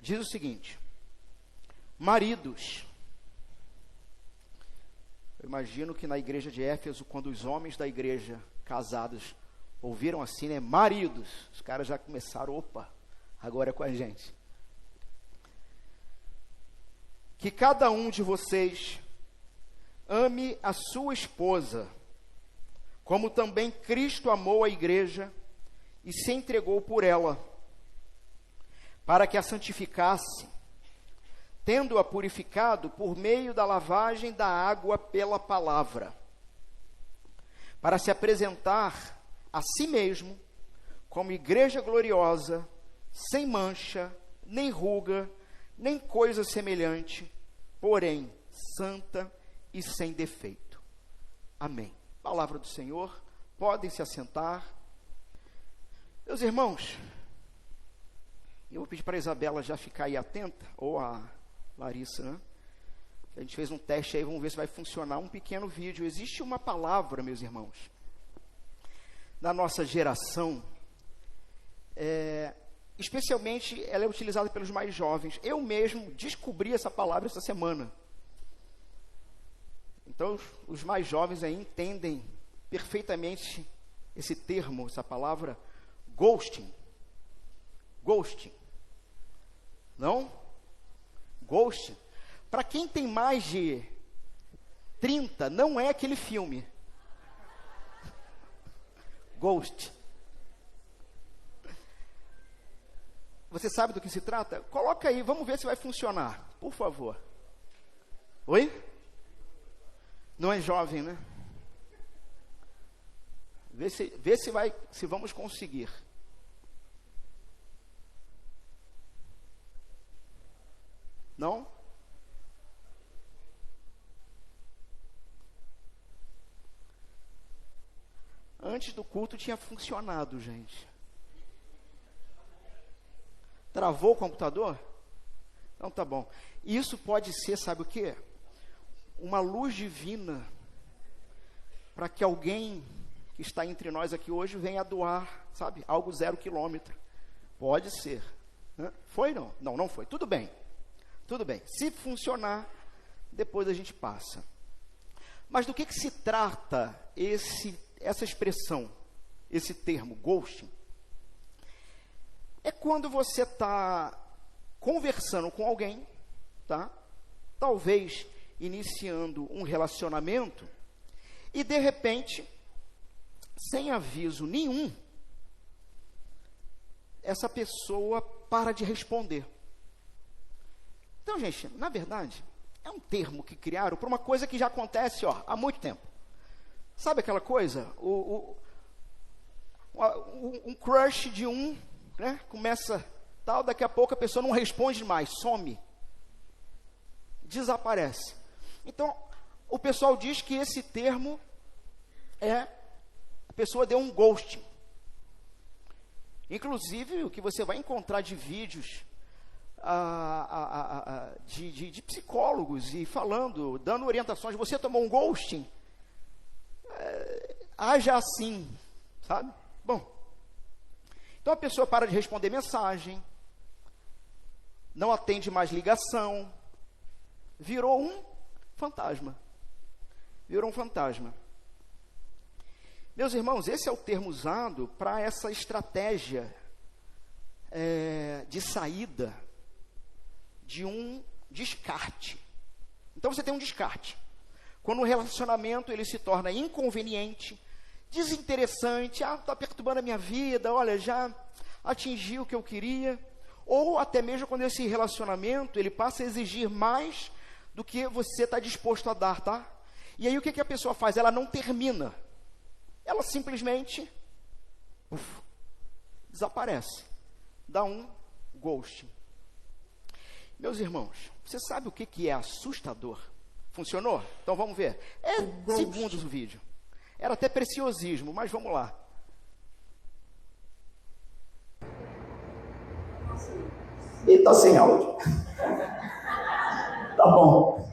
diz o seguinte: maridos. Eu imagino que na igreja de Éfeso, quando os homens da igreja casados ouviram assim, né? Maridos, os caras já começaram, opa, agora é com a gente. Que cada um de vocês ame a sua esposa, como também Cristo amou a igreja e se entregou por ela, para que a santificasse, tendo-a purificado por meio da lavagem da água pela palavra, para se apresentar a si mesmo como igreja gloriosa, sem mancha, nem ruga, nem coisa semelhante, porém santa e sem defeito. Amém. Palavra do Senhor, podem se assentar. Meus irmãos, eu vou pedir para a Isabela já ficar aí atenta, ou a Larissa, né? A gente fez um teste aí, vamos ver se vai funcionar um pequeno vídeo. Existe uma palavra, meus irmãos, na nossa geração, especialmente ela é utilizada pelos mais jovens. Eu mesmo descobri essa palavra essa semana. Então, os mais jovens aí entendem perfeitamente esse termo, essa palavra, ghosting. Ghosting. Não? Ghosting. Para quem tem mais de 30, não é aquele filme. Ghost. Você sabe do que se trata? Coloca aí, vamos ver se vai funcionar, por favor. Oi? Não é jovem, né? Vê se vamos conseguir. Não? Antes do culto tinha funcionado, gente. Travou o computador? Então tá bom. Isso pode ser, sabe o quê? Uma luz divina para que alguém que está entre nós aqui hoje venha doar, sabe? Algo 0 quilômetro. Pode ser. Foi não? Não, não foi. Tudo bem. Tudo bem. Se funcionar, depois a gente passa. Mas do que se trata essa expressão, esse termo, ghosting? É quando você está conversando com alguém, tá? Talvez iniciando um relacionamento, e de repente, sem aviso nenhum, essa pessoa para de responder. Então, gente, na verdade, é um termo que criaram para uma coisa que já acontece há muito tempo. Sabe aquela coisa? Um crush de um, né? Começa tal, daqui a pouco a pessoa não responde mais, some, desaparece. Então, o pessoal diz que esse termo a pessoa deu um ghosting. Inclusive, o que você vai encontrar de vídeos de psicólogos e falando, dando orientações, você tomou um ghosting, haja assim, sabe? Bom, então a pessoa para de responder mensagem, não atende mais ligação, virou um fantasma. Virou um fantasma. Meus irmãos, esse é o termo usado para essa estratégia de saída de um descarte. Então você tem um descarte. Quando o relacionamento ele se torna inconveniente, desinteressante, está perturbando a minha vida, olha, já atingi o que eu queria, ou até mesmo quando esse relacionamento ele passa a exigir mais do que você está disposto a dar, tá? E aí o que a pessoa faz? Ela não termina. Ela simplesmente desaparece. Dá um ghosting. Meus irmãos, você sabe o que é assustador? Funcionou? Então vamos ver. É segundos o vídeo. Era até preciosismo, mas vamos lá. Ele está sem áudio. Tá bom.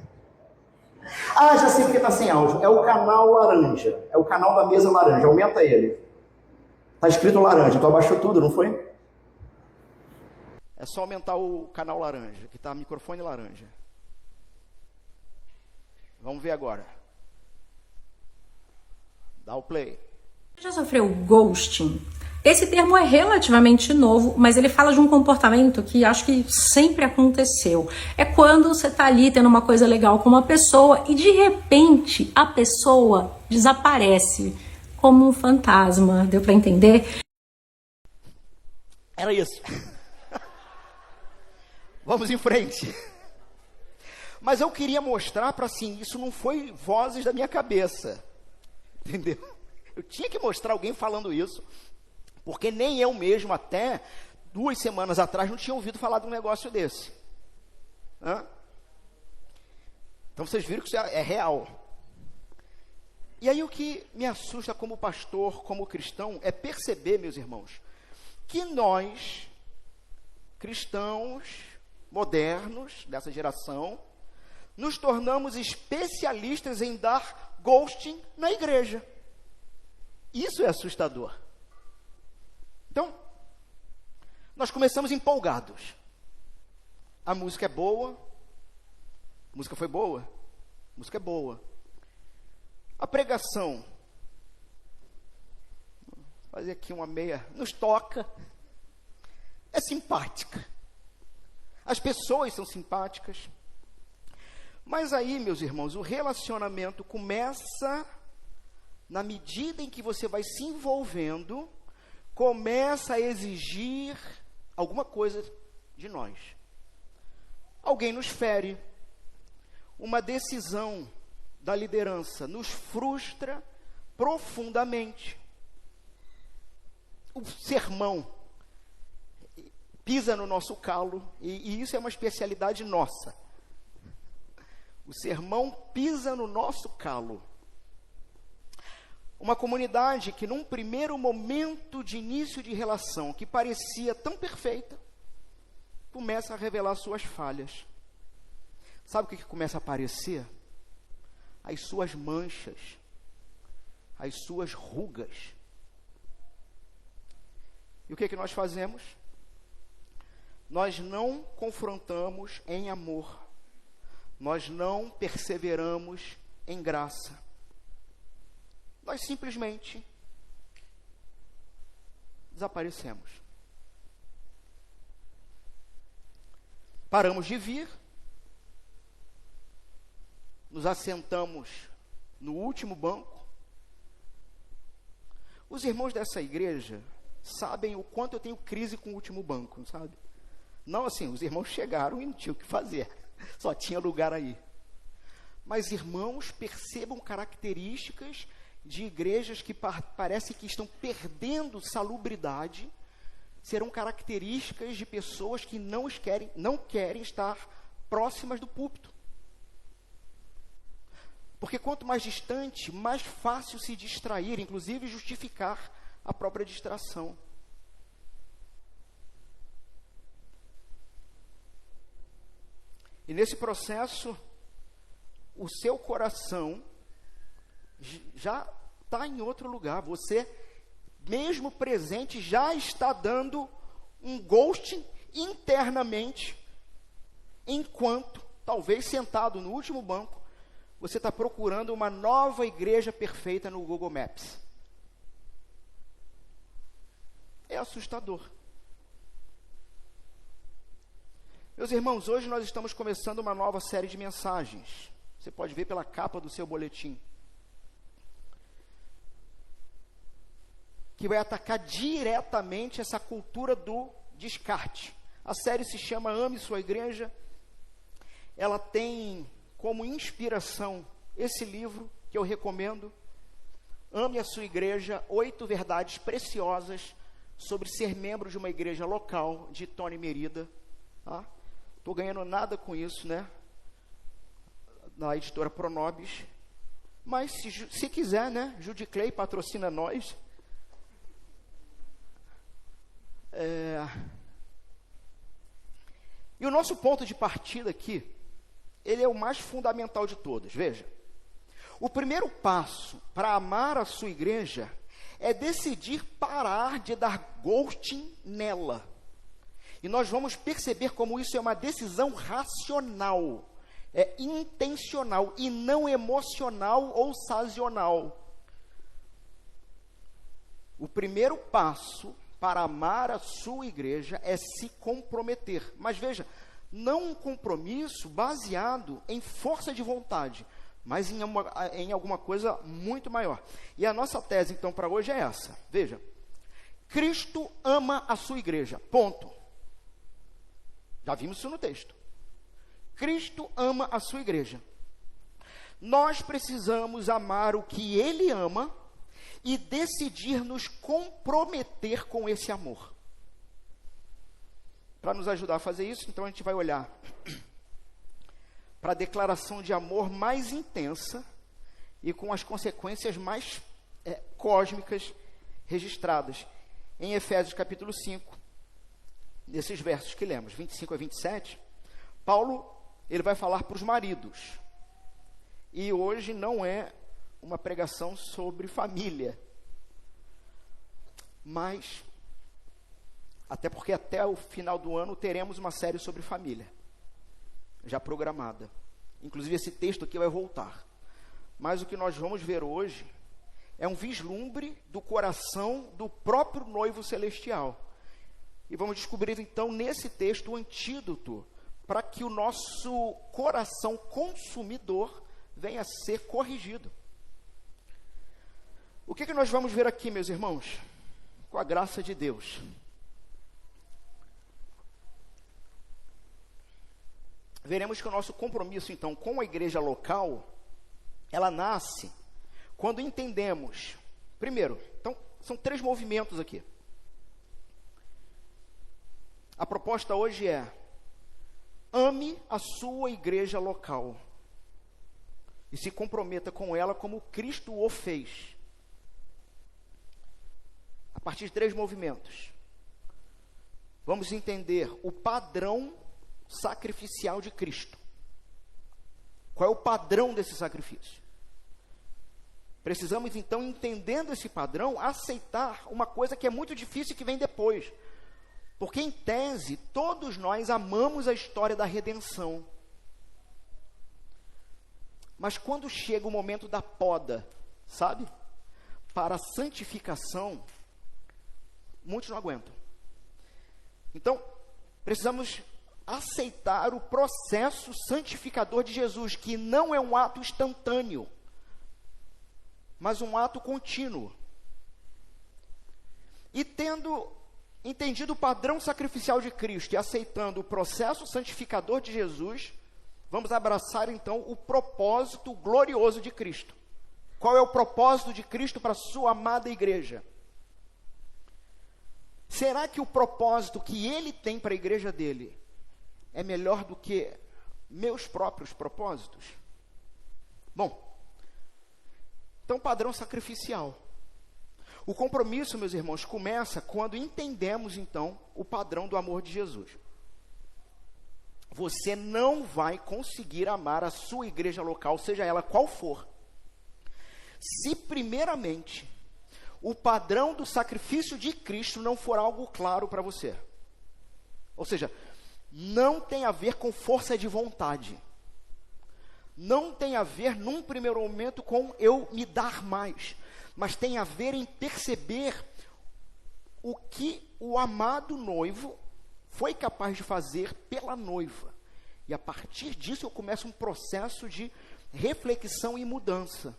Ah, já sei porque está sem áudio. É o canal laranja. É o canal da mesa laranja. Aumenta ele. Está escrito laranja. Tu abaixou tudo, não foi? É só aumentar o canal laranja, que está microfone laranja. Vamos ver agora. Dá o play. Já sofreu ghosting? Esse termo é relativamente novo, mas ele fala de um comportamento que acho que sempre aconteceu. É quando você está ali tendo uma coisa legal com uma pessoa e de repente a pessoa desaparece como um fantasma. Deu para entender? Era isso. Vamos em frente. Mas eu queria mostrar para assim, isso não foi vozes da minha cabeça. Entendeu? Eu tinha que mostrar alguém falando isso, porque nem eu mesmo, até 2 semanas atrás, não tinha ouvido falar de um negócio desse. Hã? Então vocês viram que isso é real. E aí o que me assusta como pastor, como cristão, é perceber, meus irmãos, que nós, cristãos modernos dessa geração, nos tornamos especialistas em dar ghosting na igreja. Isso é assustador. Então, nós começamos empolgados. A música é boa. A música foi boa. A música é boa. A pregação, vou fazer aqui uma meia, nos toca. É simpática. As pessoas são simpáticas. Mas aí, meus irmãos, o relacionamento começa, na medida em que você vai se envolvendo, começa a exigir alguma coisa de nós. Alguém nos fere. Uma decisão da liderança nos frustra profundamente. O sermão pisa no nosso calo, e isso é uma especialidade nossa. O sermão pisa no nosso calo. Uma comunidade que num primeiro momento de início de relação, que parecia tão perfeita, começa a revelar suas falhas. Sabe o que começa a aparecer? As suas manchas, as suas rugas. E o que nós fazemos? Nós não confrontamos em amor. Nós não perseveramos em graça. Nós simplesmente desaparecemos. Paramos de vir, nos assentamos no último banco. Os irmãos dessa igreja sabem o quanto eu tenho crise com o último banco, sabe? Não assim, os irmãos chegaram e não tinham o que fazer, só tinha lugar aí. Mas irmãos, percebam características de igrejas que parece que estão perdendo salubridade, serão características de pessoas que não querem estar próximas do púlpito. Porque quanto mais distante, mais fácil se distrair, inclusive justificar a própria distração. E nesse processo, o seu coração já está em outro lugar. Você, mesmo presente, já está dando um ghosting internamente, enquanto, talvez sentado no último banco, você está procurando uma nova igreja perfeita no Google Maps. É assustador. Meus irmãos, hoje nós estamos começando uma nova série de mensagens. Você pode ver pela capa do seu boletim. Que vai atacar diretamente essa cultura do descarte. A série se chama Ame Sua Igreja. Ela tem como inspiração esse livro que eu recomendo. Ame a Sua Igreja, 8 verdades preciosas sobre ser membro de uma igreja local, de Tony Merida. Estou ganhando nada com isso, né? Na editora Pronobis. Mas se quiser, né? Judy Clay patrocina nós. E o nosso ponto de partida aqui, ele é o mais fundamental de todos. Veja, o primeiro passo para amar a sua igreja é decidir parar de dar ghosting nela E nós vamos perceber como isso é uma decisão racional, é intencional e não emocional ou sazonal. O primeiro passo para amar a sua igreja é se comprometer. Mas veja, não um compromisso baseado em força de vontade, mas em alguma coisa muito maior. E a nossa tese, então, para hoje é essa. Veja, Cristo ama a sua igreja, ponto. Já vimos isso no texto. Cristo ama a sua igreja. Nós precisamos amar o que Ele ama e decidir nos comprometer com esse amor. Para nos ajudar a fazer isso, então a gente vai olhar para a declaração de amor mais intensa e com as consequências mais cósmicas registradas em Efésios capítulo 5, nesses versos que lemos, 25 a 27, Paulo, ele vai falar para os maridos. E hoje não é uma pregação sobre família, mas, até porque até o final do ano teremos uma série sobre família, já programada. Inclusive esse texto aqui vai voltar. Mas o que nós vamos ver hoje é um vislumbre do coração do próprio noivo celestial. E vamos descobrir então nesse texto o antídoto para que o nosso coração consumidor venha a ser corrigido. O que nós vamos ver aqui, meus irmãos? Com a graça de Deus. Veremos que o nosso compromisso, então, com a igreja local, ela nasce quando entendemos, primeiro, então, são 3 movimentos aqui. A proposta hoje é: ame a sua igreja local e se comprometa com ela como Cristo o fez. A partir de 3 movimentos, vamos entender o padrão sacrificial de Cristo. Qual é o padrão desse sacrifício? Precisamos, então, entendendo esse padrão, aceitar uma coisa que é muito difícil e que vem depois. Porque, em tese, todos nós amamos a história da redenção. Mas quando chega o momento da poda, sabe? Para a santificação, muitos não aguentam. Então, precisamos aceitar o processo santificador de Jesus, que não é um ato instantâneo, mas um ato contínuo. E tendo entendido o padrão sacrificial de Cristo e aceitando o processo santificador de Jesus, vamos abraçar então o propósito glorioso de Cristo. Qual é o propósito de Cristo para a sua amada igreja? Será que o propósito que Ele tem para a igreja dele é melhor do que meus próprios propósitos? Bom, então padrão sacrificial. O compromisso, meus irmãos, começa quando entendemos, então, o padrão do amor de Jesus. Você não vai conseguir amar a sua igreja local, seja ela qual for, se primeiramente o padrão do sacrifício de Cristo não for algo claro para você. Ou seja, não tem a ver com força de vontade. Não tem a ver, num primeiro momento, com eu me dar mais, mas tem a ver em perceber o que o amado noivo foi capaz de fazer pela noiva. E a partir disso eu começo um processo de reflexão e mudança.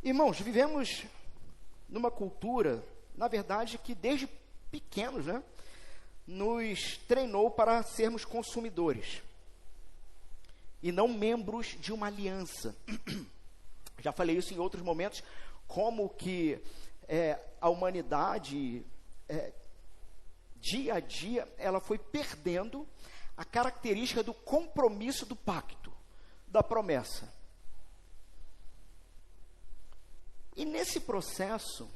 Irmãos, vivemos numa cultura, na verdade, que desde pequenos, nos treinou para sermos consumidores e não membros de uma aliança. Já falei isso em outros momentos, como que a humanidade, dia a dia, ela foi perdendo a característica do compromisso do pacto, da promessa. E nesse processo,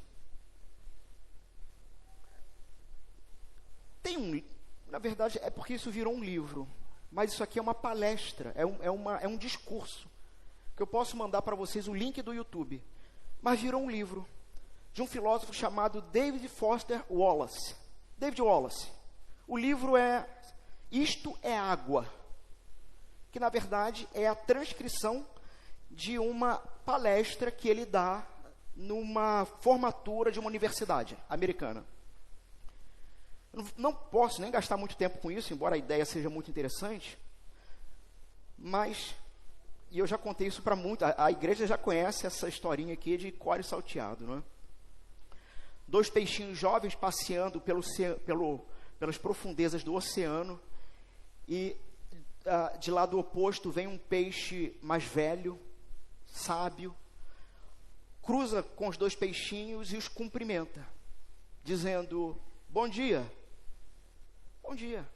na verdade, é porque isso virou um livro, mas isso aqui é uma palestra, é um discurso, que eu posso mandar para vocês o link do YouTube, mas virou um livro, de um filósofo chamado David Foster Wallace. David Wallace. O livro é Isto é Água, que na verdade é a transcrição de uma palestra que ele dá numa formatura de uma universidade americana. Não posso nem gastar muito tempo com isso, embora a ideia seja muito interessante, mas, e eu já contei isso para muito, a igreja já conhece essa historinha aqui de coure salteado, não é? 2 peixinhos jovens passeando pelas profundezas do oceano, e de lado oposto vem um peixe mais velho, sábio, cruza com os 2 peixinhos e os cumprimenta, dizendo, bom dia, bom dia.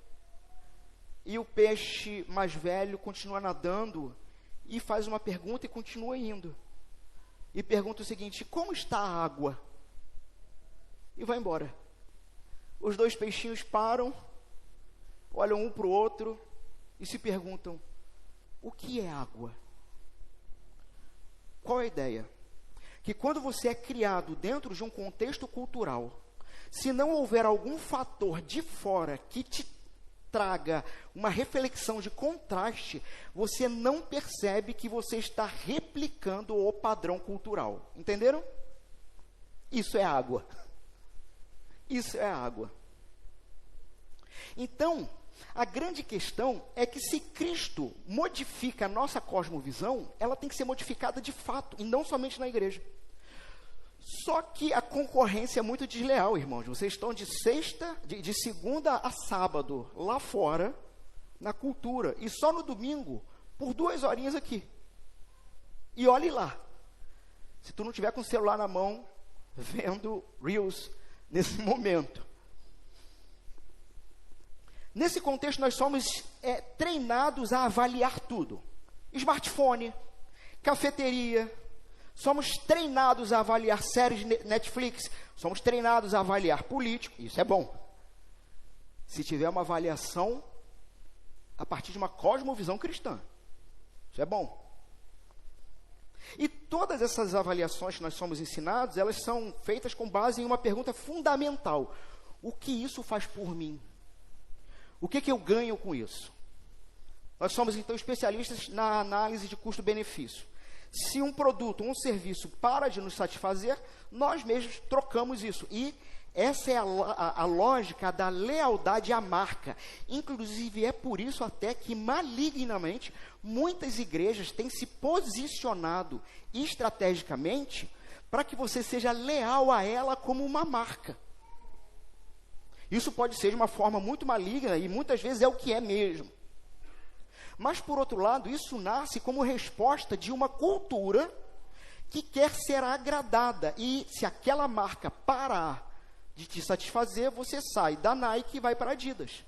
E o peixe mais velho continua nadando e faz uma pergunta e continua indo. E pergunta o seguinte, como está a água? E vai embora. Os 2 peixinhos param, olham um para o outro e se perguntam, o que é água? Qual é a ideia? Que quando você é criado dentro de um contexto cultural, se não houver algum fator de fora que te traga uma reflexão de contraste, você não percebe que você está replicando o padrão cultural. Entenderam? Isso é água. Isso é água. Então, a grande questão é que se Cristo modifica a nossa cosmovisão, ela tem que ser modificada de fato, e não somente na igreja. Só que a concorrência é muito desleal, irmãos. Vocês estão de segunda a sábado, lá fora, na cultura, e só no domingo, por 2 horinhas aqui. E olhe lá. Se tu não tiver com o celular na mão, vendo Reels nesse momento. Nesse contexto, nós somos treinados a avaliar tudo. Smartphone, cafeteria. Somos treinados a avaliar séries de Netflix. Somos treinados a avaliar político. Isso é bom. Se tiver uma avaliação a partir de uma cosmovisão cristã. Isso é bom. E todas essas avaliações que nós somos ensinados, elas são feitas com base em uma pergunta fundamental. O que isso faz por mim? O que eu ganho com isso? Nós somos, então, especialistas na análise de custo-benefício. Se um produto ou um serviço para de nos satisfazer, nós mesmos trocamos isso. E essa é a lógica da lealdade à marca. Inclusive, é por isso até que, malignamente, muitas igrejas têm se posicionado estrategicamente para que você seja leal a ela como uma marca. Isso pode ser de uma forma muito maligna e muitas vezes é o que é mesmo. Mas, por outro lado, isso nasce como resposta de uma cultura que quer ser agradada. E se aquela marca parar de te satisfazer, você sai da Nike e vai para a Adidas.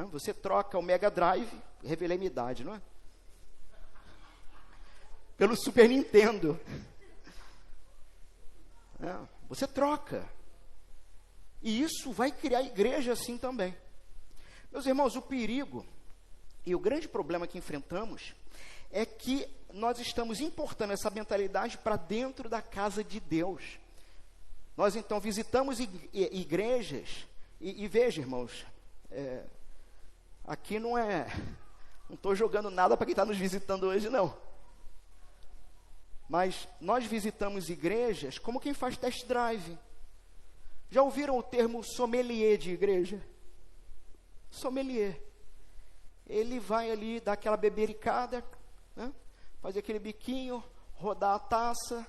Você troca o Mega Drive, revelei minha idade, não é? Pelo Super Nintendo. Você troca. E isso vai criar igreja assim também. Meus irmãos, o perigo e o grande problema que enfrentamos é que nós estamos importando essa mentalidade para dentro da casa de Deus. Nós, então, visitamos igrejas e veja, irmãos, aqui não estou jogando nada para quem está nos visitando hoje, não. Mas nós visitamos igrejas como quem faz test drive. Já ouviram o termo sommelier de igreja? Sommelier. Ele vai ali dar aquela bebericada, né? Fazer aquele biquinho, rodar a taça,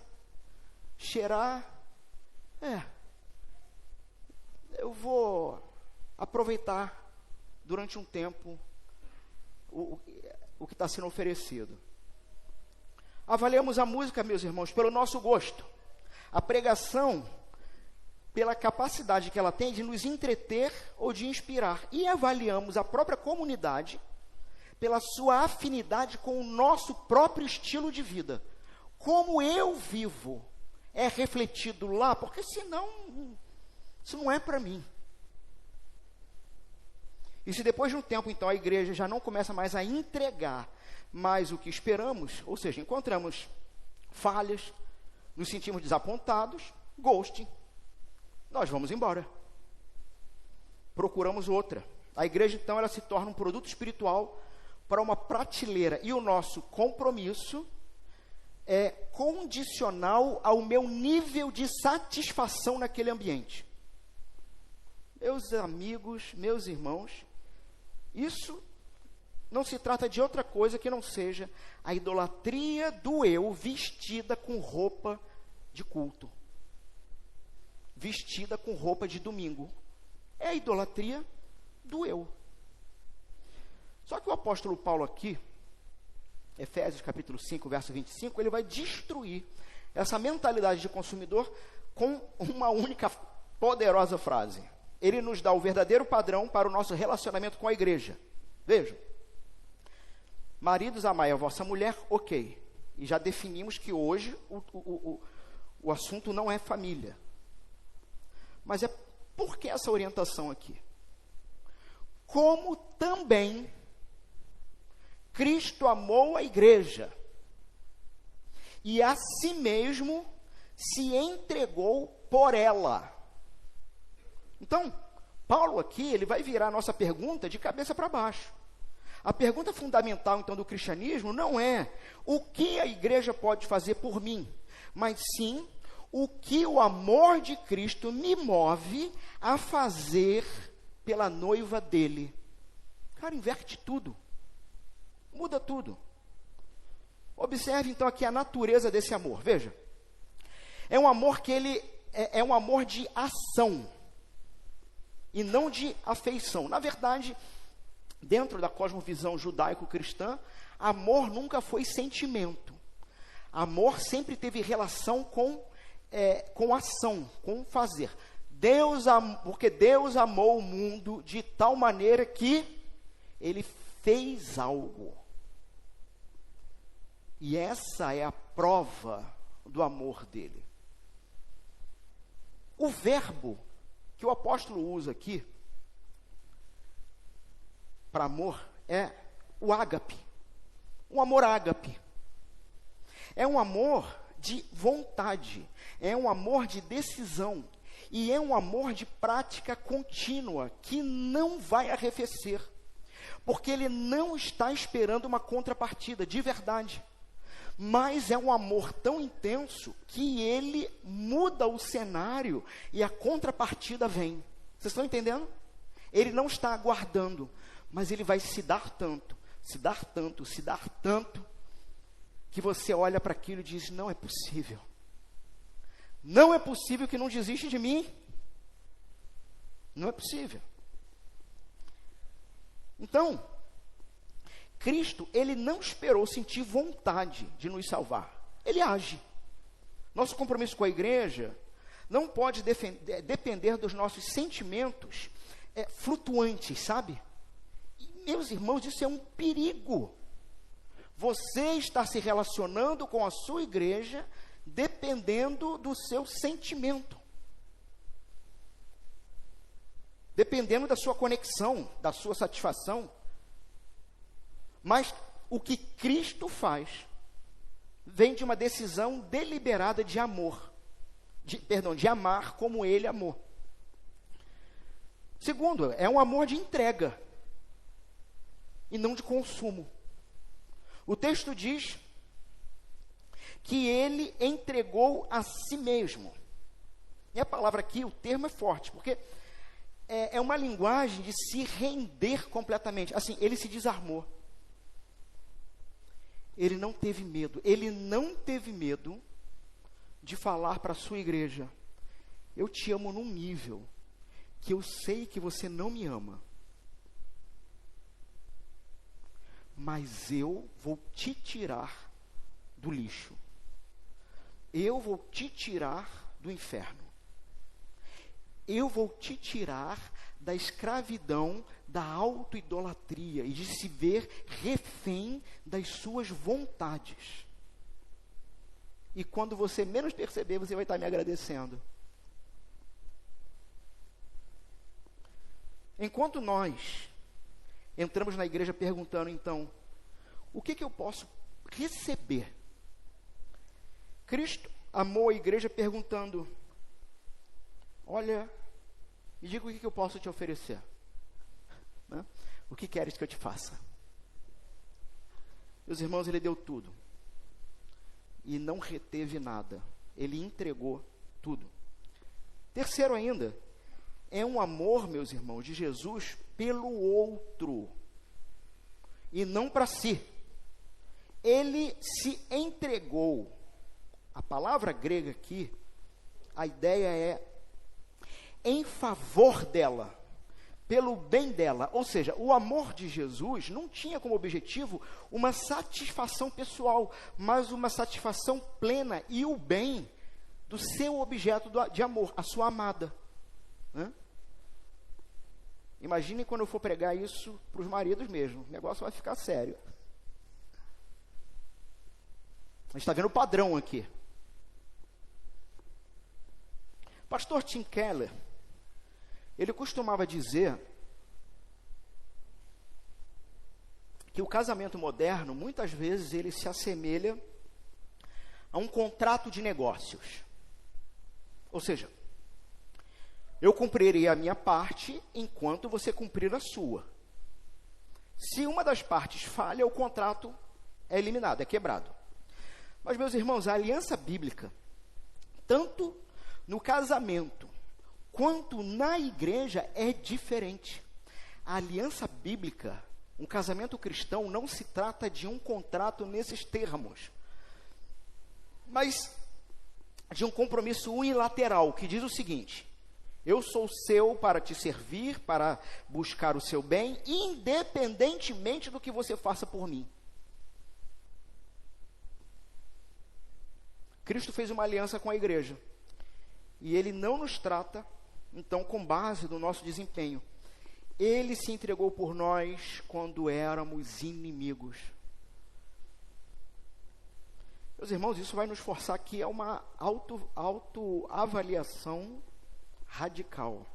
cheirar. Eu vou aproveitar durante um tempo o que está sendo oferecido. Avaliamos a música, meus irmãos, pelo nosso gosto. A pregação pela capacidade que ela tem de nos entreter ou de inspirar. E avaliamos a própria comunidade pela sua afinidade com o nosso próprio estilo de vida. Como eu vivo é refletido lá, porque senão isso não é para mim. E se depois de um tempo, então, a igreja já não começa mais a entregar mais o que esperamos, ou seja, encontramos falhas, nos sentimos desapontados, ghosting, nós vamos embora. procuramos outra. A igreja, então, ela se torna um produto espiritual para uma prateleira. E o nosso compromisso é condicional ao meu nível de satisfação naquele ambiente. Meus amigos, meus irmãos, isso não se trata de outra coisa que não seja a idolatria do eu vestida com roupa de culto, vestida com roupa de domingo. É a idolatria do eu. Só que o apóstolo Paulo aqui, Efésios capítulo 5, verso 25, ele vai destruir essa mentalidade de consumidor com uma única poderosa frase. Ele nos dá o verdadeiro padrão para o nosso relacionamento com a igreja. Vejam. Maridos, amai a vossa mulher, ok. E já definimos que hoje o assunto não é família. Mas por que essa orientação aqui? Como também Cristo amou a igreja e a si mesmo se entregou por ela. Então, Paulo aqui, ele vai virar a nossa pergunta de cabeça para baixo. A pergunta fundamental, então, do cristianismo não é o que a igreja pode fazer por mim, mas sim o que o amor de Cristo me move a fazer pela noiva dele. Cara, inverte tudo. Muda tudo. Observe, então, aqui a natureza desse amor. Veja. É um amor que ele é um amor de ação e não de afeição. Na verdade, dentro da cosmovisão judaico-cristã, amor nunca foi sentimento. Amor sempre teve relação com ação, com fazer. Porque Deus amou o mundo de tal maneira que ele fez algo. E essa é a prova do amor dele. O verbo que o apóstolo usa aqui para amor é o ágape. Um amor ágape. É um amor de vontade. É um amor de decisão. E é um amor de prática contínua, que não vai arrefecer. Porque ele não está esperando uma contrapartida, de verdade. Mas é um amor tão intenso que ele muda o cenário e a contrapartida vem. Vocês estão entendendo? Ele não está aguardando, mas ele vai se dar tanto, se dar tanto, se dar tanto, que você olha para aquilo e diz, não é possível. Não é possível que não desiste de mim. Não é possível. Então, Cristo, ele não esperou sentir vontade de nos salvar. Ele age. Nosso compromisso com a igreja não pode depender dos nossos sentimentos flutuantes, sabe? E, meus irmãos, isso é um perigo. Você está se relacionando com a sua igreja dependendo do seu sentimento. Dependendo da sua conexão, da sua satisfação. Mas o que Cristo faz vem de uma decisão deliberada de amor, de amar como ele amou. Segundo, é um amor de entrega e não de consumo. O texto diz que ele entregou a si mesmo. E a palavra aqui, o termo é forte, porque é uma linguagem de se render completamente. Assim, ele se desarmou. Ele não teve medo. Ele não teve medo de falar para a sua igreja, eu te amo num nível que eu sei que você não me ama, mas eu vou te tirar do lixo. Eu vou te tirar do inferno. Eu vou te tirar da escravidão, da autoidolatria e de se ver refém das suas vontades. E quando você menos perceber, você vai estar me agradecendo. Enquanto nós entramos na igreja perguntando, então, o que eu posso receber? Cristo amou a igreja perguntando, olha, Me diga o que eu posso te oferecer. Né? O que queres que eu te faça? Meus irmãos, ele deu tudo. E não reteve nada. Ele entregou tudo. Terceiro ainda, é um amor, meus irmãos, de Jesus pelo outro. E não para si. Ele se entregou. A palavra grega aqui, a ideia é em favor dela, pelo bem dela. Ou seja, o amor de Jesus não tinha como objetivo uma satisfação pessoal, mas uma satisfação plena e o bem do seu objeto de amor, a sua amada. Né? Imaginem quando eu for pregar isso para os maridos mesmo, o negócio vai ficar sério. A gente está vendo o padrão aqui. Pastor Tim Keller, ele costumava dizer que o casamento moderno, muitas vezes, ele se assemelha a um contrato de negócios. Ou seja, eu cumprirei a minha parte enquanto você cumprir a sua. Se uma das partes falha, o contrato é eliminado, é quebrado. Mas, meus irmãos, a aliança bíblica, tanto no casamento quanto na igreja, é diferente. A aliança bíblica, um casamento cristão, não se trata de um contrato nesses termos, mas de um compromisso unilateral, que diz o seguinte: eu sou seu para te servir, para buscar o seu bem, independentemente do que você faça por mim. Cristo fez uma aliança com a igreja, e ele não nos trata, então, com base no nosso desempenho. Ele se entregou por nós quando éramos inimigos. Meus irmãos, isso vai nos forçar aqui a uma autoavaliação radical.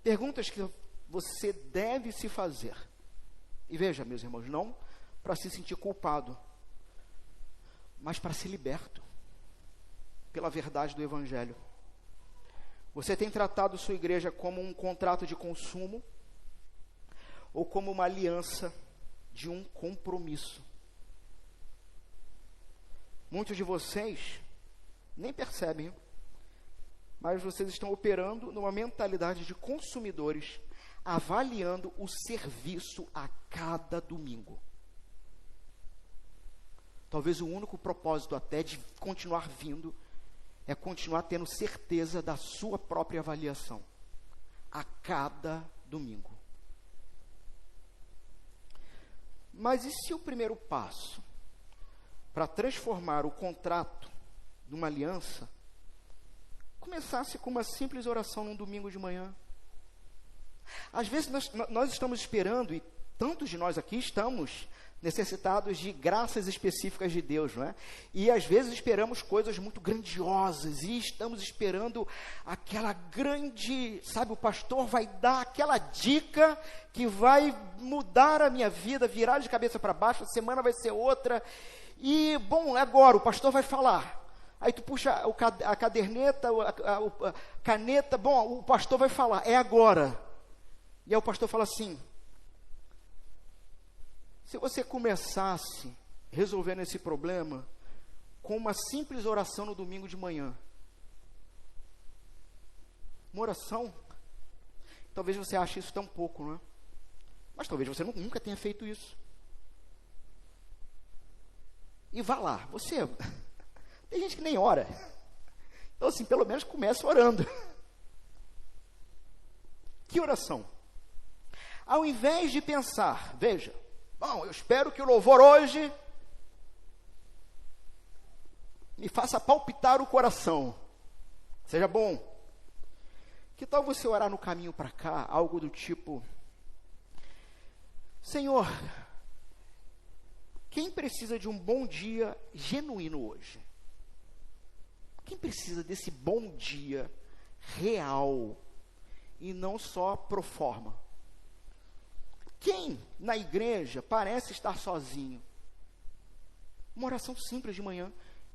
Perguntas que você deve se fazer. E veja, meus irmãos, não para se sentir culpado, mas para ser liberto pela verdade do Evangelho. Você tem tratado sua igreja como um contrato de consumo ou como uma aliança de um compromisso? Muitos de vocês nem percebem, mas vocês estão operando numa mentalidade de consumidores, avaliando o serviço a cada domingo. Talvez o único propósito até de continuar vindo é continuar tendo certeza da sua própria avaliação a cada domingo. Mas e se o primeiro passo para transformar o contrato numa aliança começasse com uma simples oração num domingo de manhã? Às vezes nós estamos esperando, e tantos de nós aqui estamos necessitados de graças específicas de Deus, não é? E às vezes esperamos coisas muito grandiosas, e estamos esperando aquela grande, sabe, o pastor vai dar aquela dica que vai mudar a minha vida, virar de cabeça para baixo, a semana vai ser outra, e bom, agora o pastor vai falar. Aí tu puxa a caderneta, a caneta, bom, o pastor vai falar, é agora. E aí o pastor fala assim: se você começasse resolvendo esse problema com uma simples oração no domingo de manhã, uma oração, talvez você ache isso tão pouco, não é? Mas talvez você nunca tenha feito isso. E vá lá, você... Tem gente que nem ora. Então assim, pelo menos começa orando. Que oração? Ao invés de pensar, veja, bom, eu espero que o louvor hoje me faça palpitar o coração. Seja bom. Que tal você orar no caminho para cá, algo do tipo: Senhor, quem precisa de um bom dia genuíno hoje? Quem precisa desse bom dia real e não só pro forma? Quem na igreja parece estar sozinho? Uma oração simples de manhã.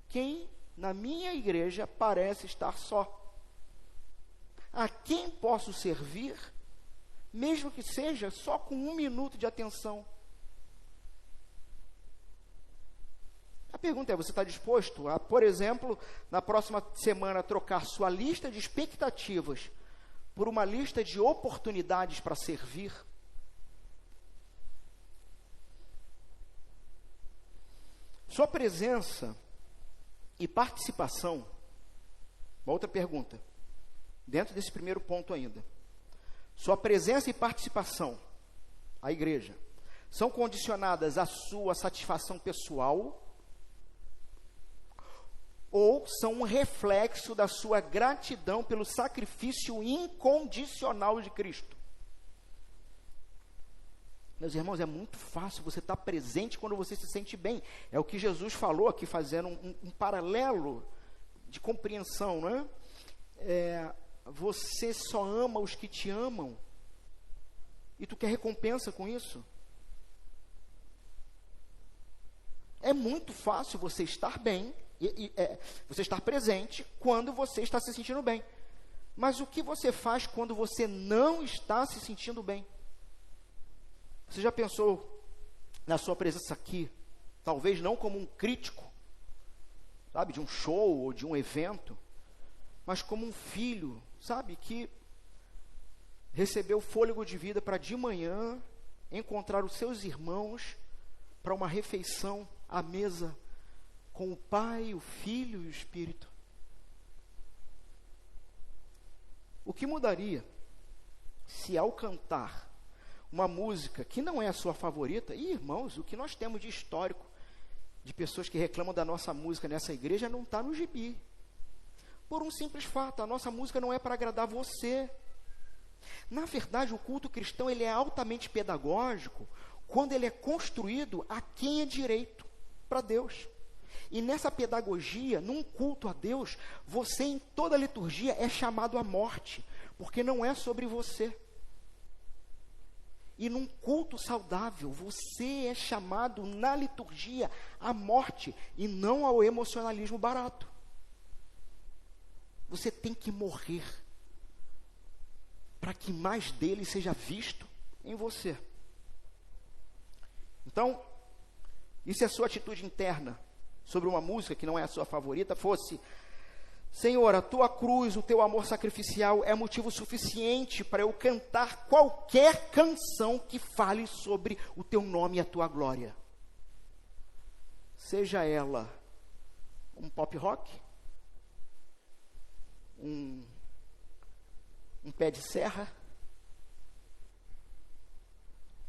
Quem na minha igreja parece estar só? A quem posso servir, mesmo que seja só com 1 minuto de atenção? A pergunta é, você está disposto a, por exemplo, na próxima semana, trocar sua lista de expectativas por uma lista de oportunidades para servir? Sua presença e participação, uma outra pergunta, dentro desse primeiro ponto ainda. Sua presença e participação, a igreja, são condicionadas à sua satisfação pessoal ou são um reflexo da sua gratidão pelo sacrifício incondicional de Cristo? Meus irmãos, é muito fácil você estar presente quando você se sente bem. É o que Jesus falou aqui, fazendo um paralelo de compreensão, não é? Você só ama os que te amam e tu quer recompensa com isso? É muito fácil você estar bem, você estar presente quando você está se sentindo bem. Mas o que você faz quando você não está se sentindo bem? Você já pensou na sua presença aqui, talvez não como um crítico, sabe, de um show ou de um evento, mas como um filho, sabe, que recebeu fôlego de vida para de manhã encontrar os seus irmãos para uma refeição à mesa com o Pai, o Filho e o Espírito? O que mudaria se ao cantar uma música que não é a sua favorita, e irmãos, o que nós temos de histórico de pessoas que reclamam da nossa música nessa igreja não está no gibi, por um simples fato: a nossa música não é para agradar você. Na verdade, o culto cristão ele é altamente pedagógico quando ele é construído a quem é direito, para Deus. E nessa pedagogia, num culto a Deus, você em toda a liturgia é chamado à morte, porque não é sobre você. E num culto saudável, você é chamado na liturgia à morte e não ao emocionalismo barato. Você tem que morrer para que mais dele seja visto em você. Então, e se a sua atitude interna sobre uma música que não é a sua favorita fosse: Senhor, a tua cruz, o teu amor sacrificial é motivo suficiente para eu cantar qualquer canção que fale sobre o teu nome e a tua glória. Seja ela um pop rock, um pé de serra,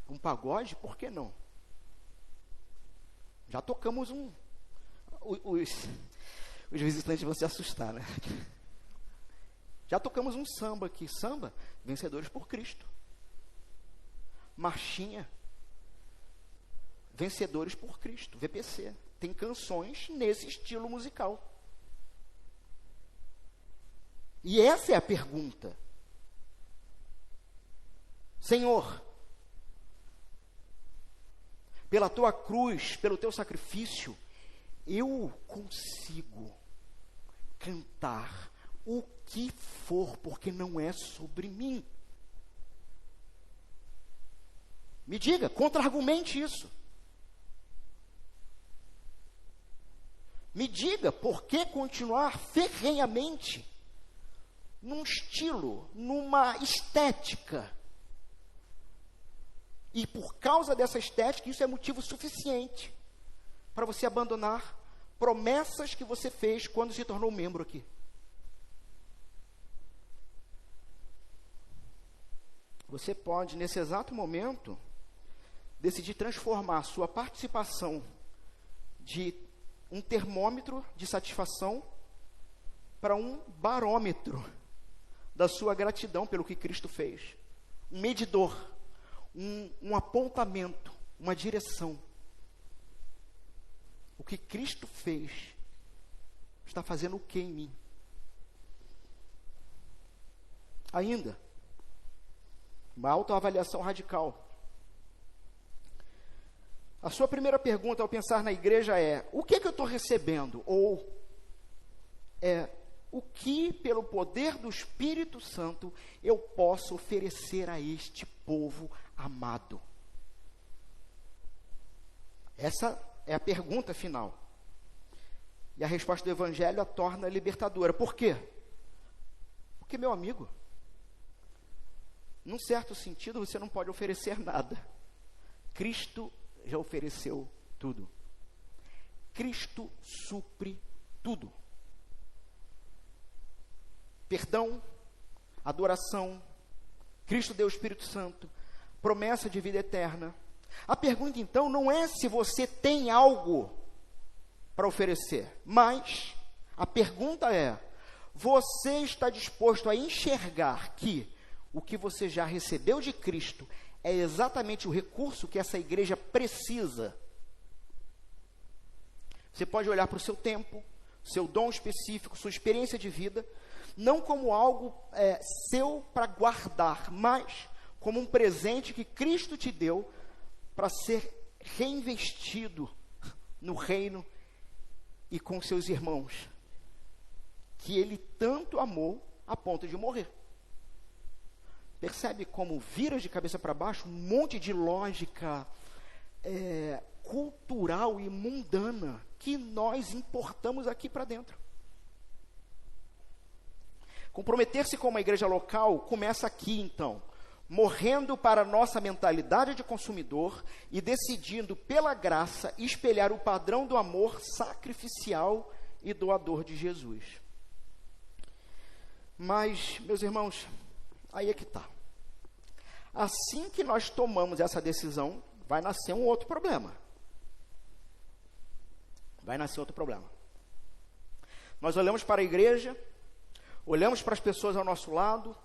um pagode, por que não? Já tocamos os visitantes vão se assustar, né? Já tocamos um samba aqui. Samba, Vencedores por Cristo. Marchinha, Vencedores por Cristo, VPC. Tem canções nesse estilo musical. E essa é a pergunta. Senhor, pela tua cruz, pelo teu sacrifício, eu consigo cantar o que for, porque não é sobre mim. Me diga, contra-argumente isso. Me diga por que continuar ferrenhamente num estilo, numa estética. E por causa dessa estética, isso é motivo suficiente para você abandonar promessas que você fez quando se tornou membro aqui. Você pode, nesse exato momento, decidir transformar a sua participação de um termômetro de satisfação para um barômetro da sua gratidão pelo que Cristo fez. Um medidor, um apontamento, uma direção. O que Cristo fez está fazendo o que em mim? Ainda, uma autoavaliação radical. A sua primeira pergunta ao pensar na igreja é: o que é que eu estou recebendo? Ou o que, pelo poder do Espírito Santo, eu posso oferecer a este povo amado? Essa é a pergunta final. E a resposta do Evangelho a torna libertadora. Por quê? Porque, meu amigo, num certo sentido, você não pode oferecer nada. Cristo já ofereceu tudo. Cristo supre tudo. Perdão, adoração, Cristo deu o Espírito Santo, promessa de vida eterna. A pergunta então não é se você tem algo para oferecer, mas a pergunta é: você está disposto a enxergar que o que você já recebeu de Cristo é exatamente o recurso que essa igreja precisa? Você pode olhar para o seu tempo, seu dom específico, sua experiência de vida, não como algo seu para guardar, mas como um presente que Cristo te deu para ser reinvestido no reino e com seus irmãos, que Ele tanto amou a ponto de morrer. Percebe como vira de cabeça para baixo um monte de lógica cultural e mundana que nós importamos aqui para dentro. Comprometer-se com uma igreja local começa aqui, então, morrendo para a nossa mentalidade de consumidor e decidindo, pela graça, espelhar o padrão do amor sacrificial e doador de Jesus. Mas, meus irmãos, aí é que está. Assim que nós tomamos essa decisão, vai nascer um outro problema. Vai nascer outro problema. Nós olhamos para a igreja, olhamos para as pessoas ao nosso lado,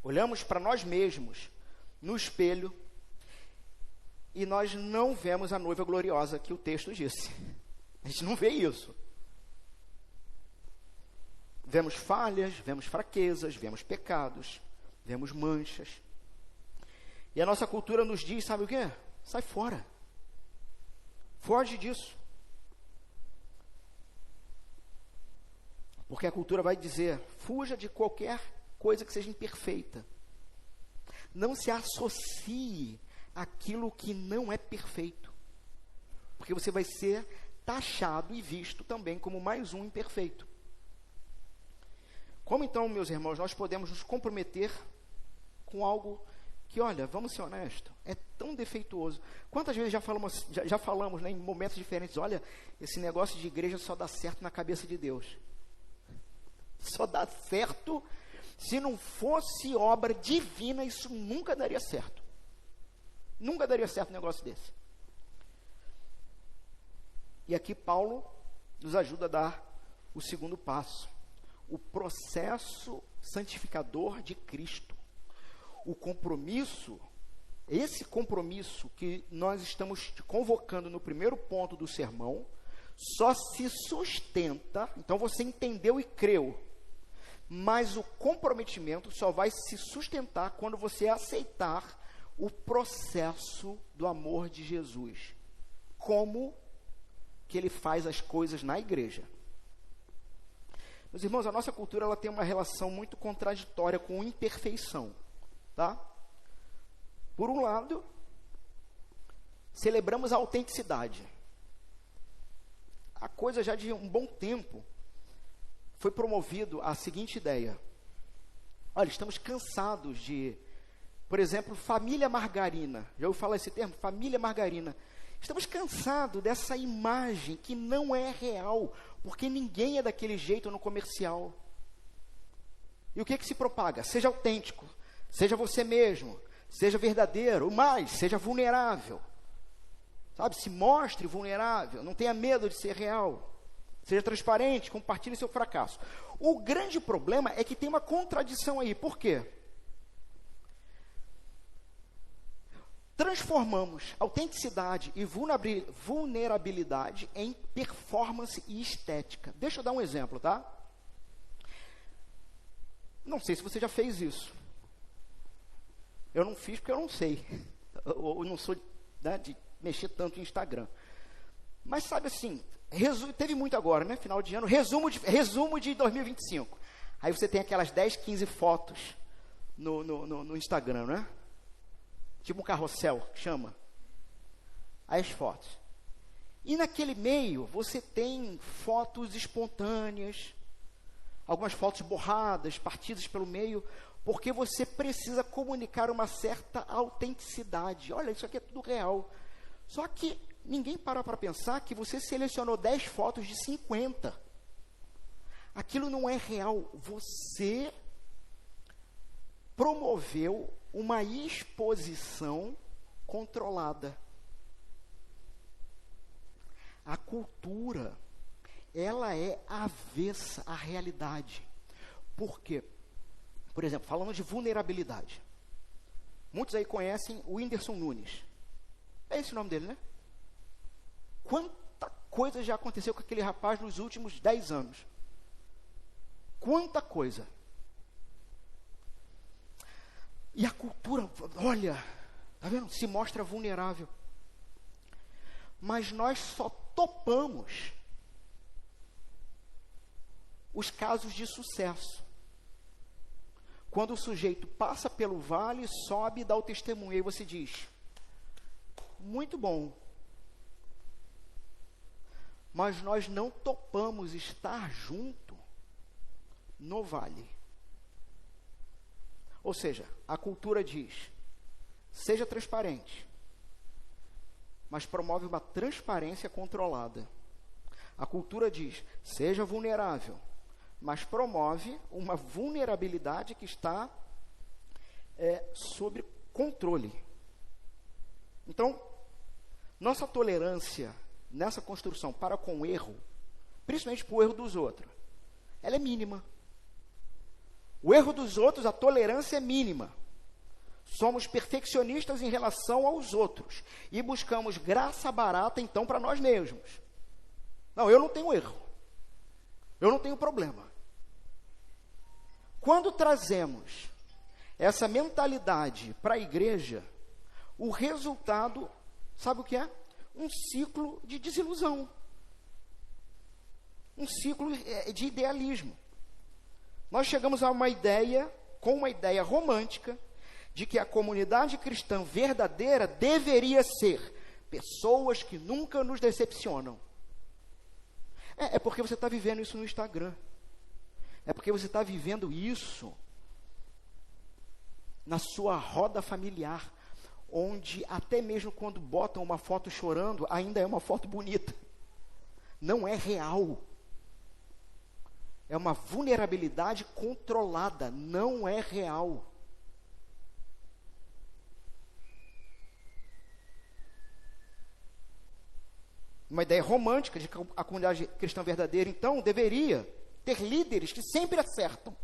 olhamos para nós mesmos no espelho e nós não vemos a noiva gloriosa que o texto disse. A gente não vê isso. Vemos falhas, vemos fraquezas, vemos pecados, vemos manchas. E a nossa cultura nos diz, sabe o quê? Sai fora. Foge disso. Porque a cultura vai dizer, fuja de qualquer coisa que seja imperfeita. Não se associe àquilo que não é perfeito. Porque você vai ser taxado e visto também como mais um imperfeito. Como então, meus irmãos, nós podemos nos comprometer com algo que, olha, vamos ser honestos, é tão defeituoso. Quantas vezes já falamos né, em momentos diferentes, olha, esse negócio de igreja só dá certo na cabeça de Deus. Só dá certo se não fosse obra divina, isso nunca daria certo. Nunca daria certo um negócio desse. E aqui Paulo nos ajuda a dar o segundo passo. O processo santificador de Cristo. O compromisso, esse compromisso que nós estamos convocando no primeiro ponto do sermão, só se sustenta, então você entendeu e creu, mas o comprometimento só vai se sustentar quando você aceitar o processo do amor de Jesus. Como que Ele faz as coisas na igreja. Meus irmãos, a nossa cultura ela tem uma relação muito contraditória com imperfeição. Tá? Por um lado, celebramos a autenticidade. A coisa já de um bom tempo foi promovido a seguinte ideia. Olha, estamos cansados de, por exemplo, família margarina. Já ouviu falar esse termo? Família margarina. Estamos cansados dessa imagem que não é real, porque ninguém é daquele jeito no comercial. E o que se propaga? Seja autêntico, seja você mesmo, seja verdadeiro, mais, seja vulnerável. Sabe, se mostre vulnerável, não tenha medo de ser real. Seja transparente, compartilhe seu fracasso. O grande problema é que tem uma contradição aí. Por quê? Transformamos autenticidade e vulnerabilidade em performance e estética. Deixa eu dar um exemplo, tá? Não sei se você já fez isso. Eu não fiz porque eu não sei. Eu não sou de mexer tanto em Instagram. Mas sabe assim, teve muito agora, né? Final de ano, resumo de 2025. Aí você tem aquelas 10, 15 fotos no Instagram, né? Tipo um carrossel, que chama. Aí as fotos. E naquele meio, você tem fotos espontâneas, algumas fotos borradas, partidas pelo meio, porque você precisa comunicar uma certa autenticidade. Olha, isso aqui é tudo real. Só que ninguém para pensar que você selecionou 10 fotos de 50. Aquilo não é real. Você promoveu uma exposição controlada. A cultura, ela é avessa à realidade. Por quê? Por exemplo, falando de vulnerabilidade. Muitos aí conhecem o Whindersson Nunes. É esse o nome dele, né? Quanta coisa já aconteceu com aquele rapaz nos últimos 10 anos. Quanta coisa. E a cultura, olha, tá vendo? Se mostra vulnerável. Mas nós só topamos os casos de sucesso. Quando o sujeito passa pelo vale, sobe e dá o testemunho, aí você diz, muito bom. Mas nós não topamos estar junto no vale. Ou seja, a cultura diz, seja transparente, mas promove uma transparência controlada. A cultura diz, seja vulnerável, mas promove uma vulnerabilidade que está sob controle. Então, nossa tolerância nessa construção para com o erro, principalmente para o erro dos outros, ela é mínima. O erro dos outros, a tolerância é mínima. Somos perfeccionistas em relação aos outros e buscamos graça barata, então, para nós mesmos. Não, eu não tenho erro. Eu não tenho problema. Quando trazemos essa mentalidade para a igreja, o resultado, sabe o que é? Um ciclo de desilusão. Um ciclo de idealismo. Nós chegamos a uma ideia, com uma ideia romântica, de que a comunidade cristã verdadeira deveria ser pessoas que nunca nos decepcionam. É porque você está vivendo isso no Instagram. É porque você está vivendo isso na sua roda familiar, onde até mesmo quando botam uma foto chorando, ainda é uma foto bonita. Não é real. É uma vulnerabilidade controlada, não é real. Uma ideia romântica de que a comunidade cristã verdadeira, então, deveria ter líderes que sempre acertam.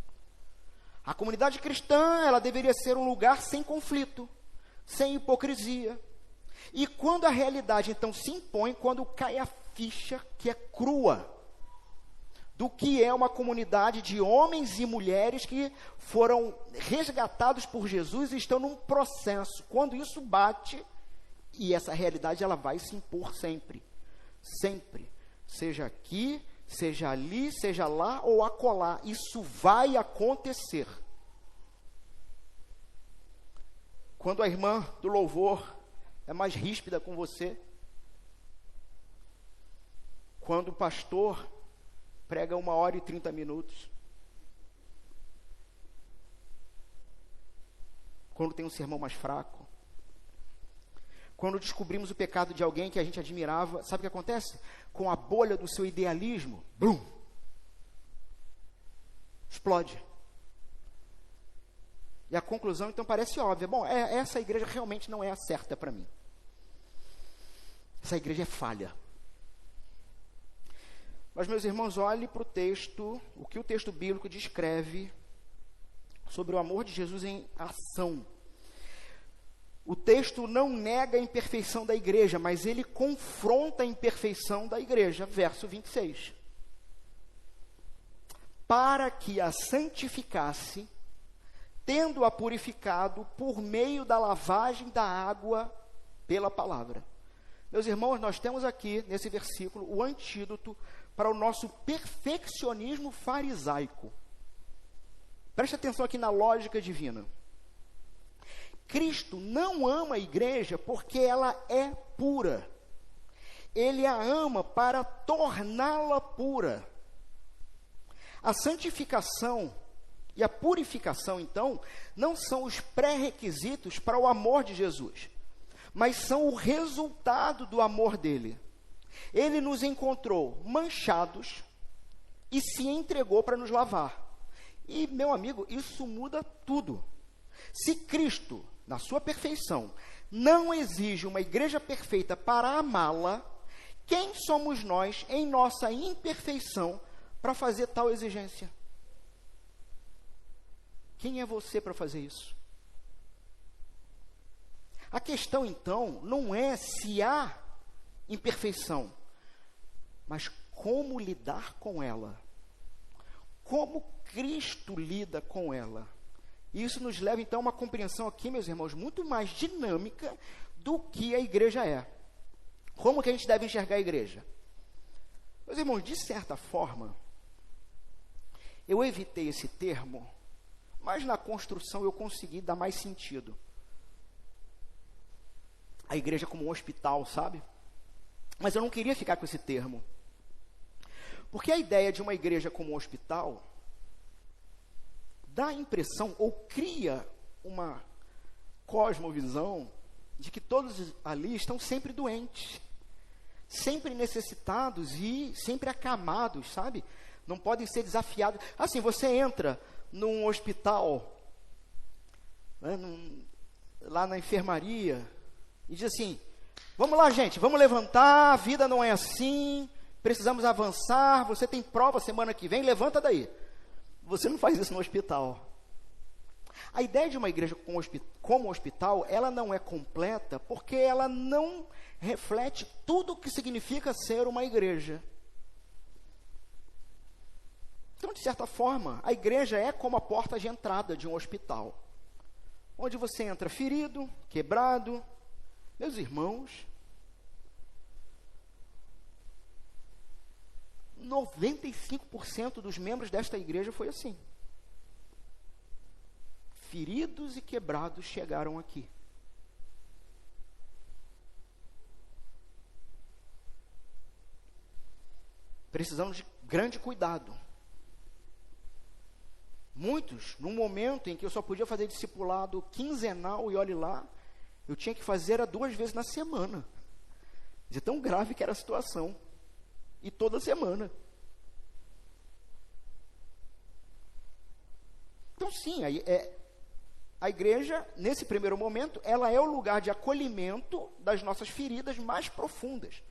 A comunidade cristã, ela deveria ser um lugar sem conflito, sem hipocrisia. E quando a realidade, então, se impõe, quando cai a ficha que é crua, do que é uma comunidade de homens e mulheres que foram resgatados por Jesus e estão num processo. Quando isso bate, e essa realidade ela vai se impor sempre. Sempre. Seja aqui, seja ali, seja lá ou acolá. Isso vai acontecer. Quando a irmã do louvor é mais ríspida com você, quando o pastor prega 1h e 30 minutos, quando tem um sermão mais fraco, quando descobrimos o pecado de alguém que a gente admirava, sabe o que acontece? Com a bolha do seu idealismo, blum, explode. E a conclusão, então, parece óbvia. Bom, essa igreja realmente não é a certa para mim. Essa igreja é falha. Mas, meus irmãos, olhe para o texto, o que o texto bíblico descreve sobre o amor de Jesus em ação. O texto não nega a imperfeição da igreja, mas ele confronta a imperfeição da igreja. Verso 26. Para que a santificasse, tendo-a purificado por meio da lavagem da água pela palavra. Meus irmãos, nós temos aqui, nesse versículo, o antídoto para o nosso perfeccionismo farisaico. Preste atenção aqui na lógica divina. Cristo não ama a igreja porque ela é pura. Ele a ama para torná-la pura. A santificação e a purificação, então, não são os pré-requisitos para o amor de Jesus, mas são o resultado do amor dele. Ele nos encontrou manchados e se entregou para nos lavar. E, meu amigo, isso muda tudo. Se Cristo, na sua perfeição, não exige uma igreja perfeita para amá-la, quem somos nós, em nossa imperfeição, para fazer tal exigência? Quem é você para fazer isso? A questão, então, não é se há imperfeição, mas como lidar com ela. Como Cristo lida com ela. E isso nos leva, então, a uma compreensão aqui, meus irmãos, muito mais dinâmica do que a igreja é. Como que a gente deve enxergar a igreja? Meus irmãos, de certa forma, eu evitei esse termo, mas na construção eu consegui dar mais sentido. A igreja como um hospital, sabe? Mas eu não queria ficar com esse termo. Porque a ideia de uma igreja como um hospital dá a impressão, ou cria uma cosmovisão, de que todos ali estão sempre doentes, sempre necessitados e sempre acamados, sabe? Não podem ser desafiados. Assim, você entra num hospital, né, lá na enfermaria, e diz assim: vamos lá, gente, vamos levantar, a vida não é assim, precisamos avançar, você tem prova semana que vem, levanta daí. Você não faz isso no hospital. A ideia de uma igreja como hospital, ela não é completa porque ela não reflete tudo o que significa ser uma igreja. Então, de certa forma, a igreja é como a porta de entrada de um hospital, onde você entra ferido, quebrado. Meus irmãos, 95% dos membros desta igreja foi assim. Feridos e quebrados chegaram aqui. Precisamos de grande cuidado. Muitos, num momento em que eu só podia fazer discipulado quinzenal, e olhe lá, eu tinha que fazer 2 vezes na semana. De tão grave que era a situação. E toda semana. Então, sim, a igreja, nesse primeiro momento, ela é o lugar de acolhimento das nossas feridas mais profundas.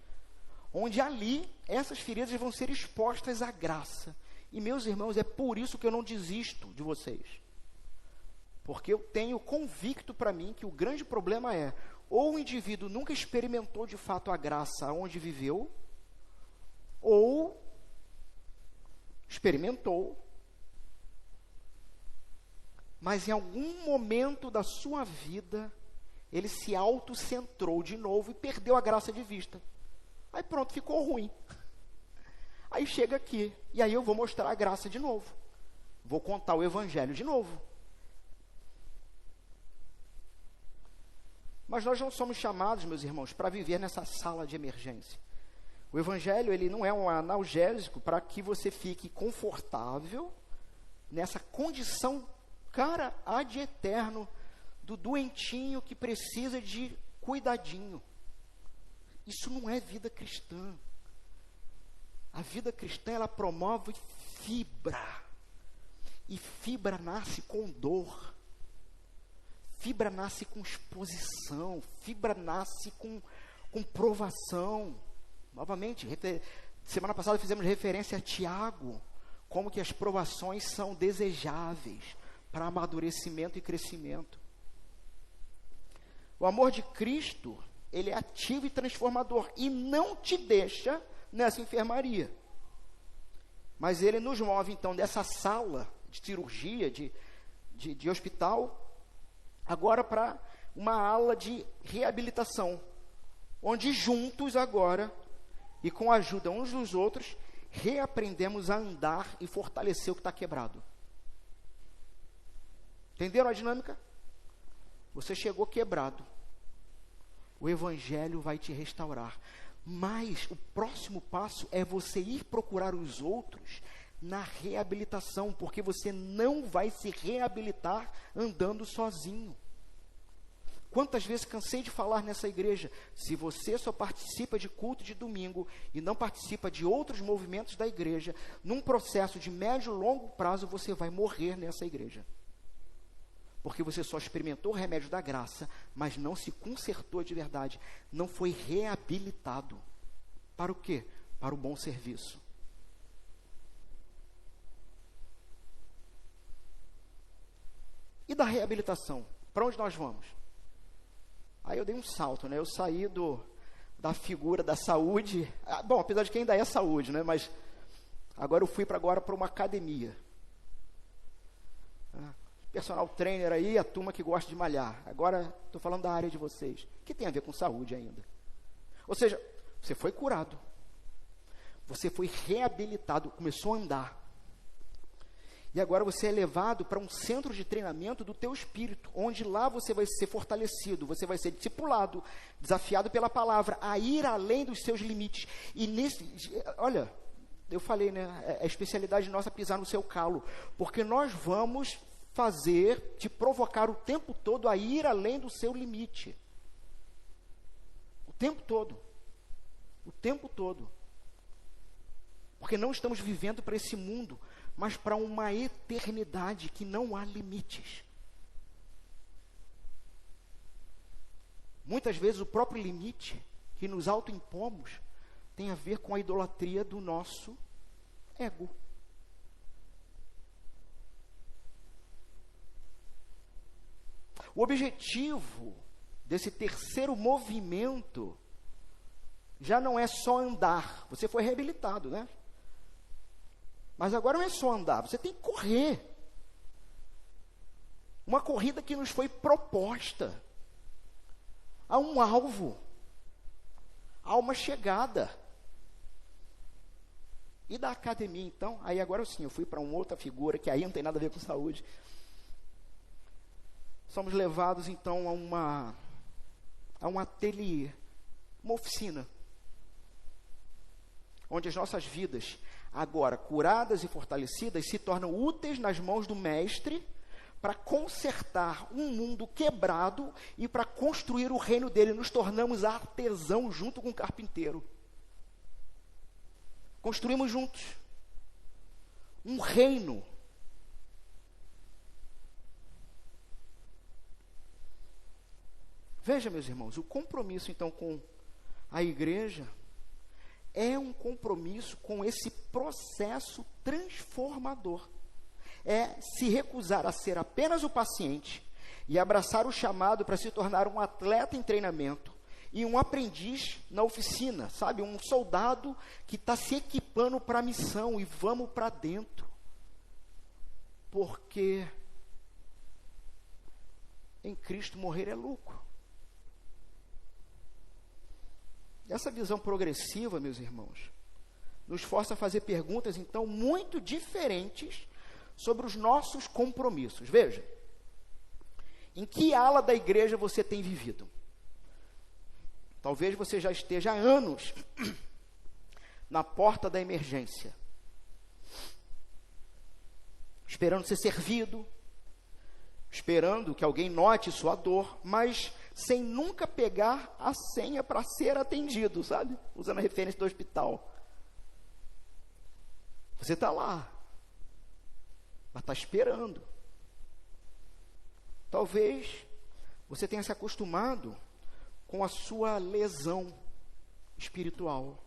Onde ali, essas feridas vão ser expostas à graça. E, meus irmãos, é por isso que eu não desisto de vocês. Porque eu tenho convicto para mim que o grande problema é, ou o indivíduo nunca experimentou de fato a graça onde viveu, ou experimentou, mas em algum momento da sua vida, ele se autocentrou de novo e perdeu a graça de vista. Aí pronto, ficou ruim. Aí chega aqui, e aí eu vou mostrar a graça de novo. Vou contar o evangelho de novo. Mas nós não somos chamados, meus irmãos, para viver nessa sala de emergência. O evangelho, ele não é um analgésico para que você fique confortável nessa condição, cara, ad eterno, do doentinho que precisa de cuidadinho. Isso não é vida cristã. A vida cristã, ela promove fibra. E fibra nasce com dor. Fibra nasce com exposição. Fibra nasce com provação. Novamente, semana passada fizemos referência a Tiago, como que as provações são desejáveis para amadurecimento e crescimento. O amor de Cristo, ele é ativo e transformador e não te deixa nessa enfermaria. Mas ele nos move, então, dessa sala de cirurgia, de hospital, agora para uma ala de reabilitação, onde juntos agora, e com a ajuda uns dos outros, reaprendemos a andar e fortalecer o que está quebrado. Entenderam a dinâmica? Você chegou quebrado. O Evangelho vai te restaurar. Mas o próximo passo é você ir procurar os outros na reabilitação, porque você não vai se reabilitar andando sozinho. Quantas vezes cansei de falar nessa igreja, se você só participa de culto de domingo e não participa de outros movimentos da igreja, num processo de médio e longo prazo, você vai morrer nessa igreja. Porque você só experimentou o remédio da graça, mas não se consertou de verdade, não foi reabilitado. Para o quê? Para o bom serviço. E da reabilitação? Para onde nós vamos? Aí eu dei um salto, né? Eu saí da figura da saúde. Bom, apesar de que ainda é saúde, né? Mas agora eu fui para uma academia. Personal trainer aí, a turma que gosta de malhar. Agora estou falando da área de vocês, que tem a ver com saúde ainda. Ou seja, você foi curado. Você foi reabilitado, começou a andar. E agora você é levado para um centro de treinamento do teu espírito, onde lá você vai ser fortalecido, você vai ser discipulado, desafiado pela palavra, a ir além dos seus limites. E olha, eu falei, né, é a especialidade nossa pisar no seu calo, porque nós vamos te provocar o tempo todo a ir além do seu limite. O tempo todo. O tempo todo. Porque não estamos vivendo para esse mundo, mas para uma eternidade que não há limites. Muitas vezes o próprio limite que nos autoimpomos tem a ver com a idolatria do nosso ego. O objetivo desse terceiro movimento já não é só andar. Você foi reabilitado, né? Mas agora não é só andar, você tem que correr. Uma corrida que nos foi proposta. Há um alvo. Há uma chegada. E da academia, então? Aí agora sim, eu fui para uma outra figura, que aí não tem nada a ver com saúde. Somos levados, então, a um ateliê, uma oficina, onde as nossas vidas, agora curadas e fortalecidas, se tornam úteis nas mãos do Mestre para consertar um mundo quebrado e para construir o reino dele. Nos tornamos artesãos junto com o carpinteiro. Construímos juntos um reino. Veja, meus irmãos, o compromisso, então, com a igreja é um compromisso com esse processo transformador. É se recusar a ser apenas o paciente e abraçar o chamado para se tornar um atleta em treinamento e um aprendiz na oficina, sabe? Um soldado que está se equipando para a missão e vamos para dentro. Porque em Cristo morrer é lucro. Essa visão progressiva, meus irmãos, nos força a fazer perguntas, então, muito diferentes sobre os nossos compromissos. Veja, em que ala da igreja você tem vivido? Talvez você já esteja há anos na porta da emergência, esperando ser servido, esperando que alguém note sua dor, mas sem nunca pegar a senha para ser atendido, sabe? Usando a referência do hospital. Você está lá, mas está esperando. Talvez você tenha se acostumado com a sua lesão espiritual.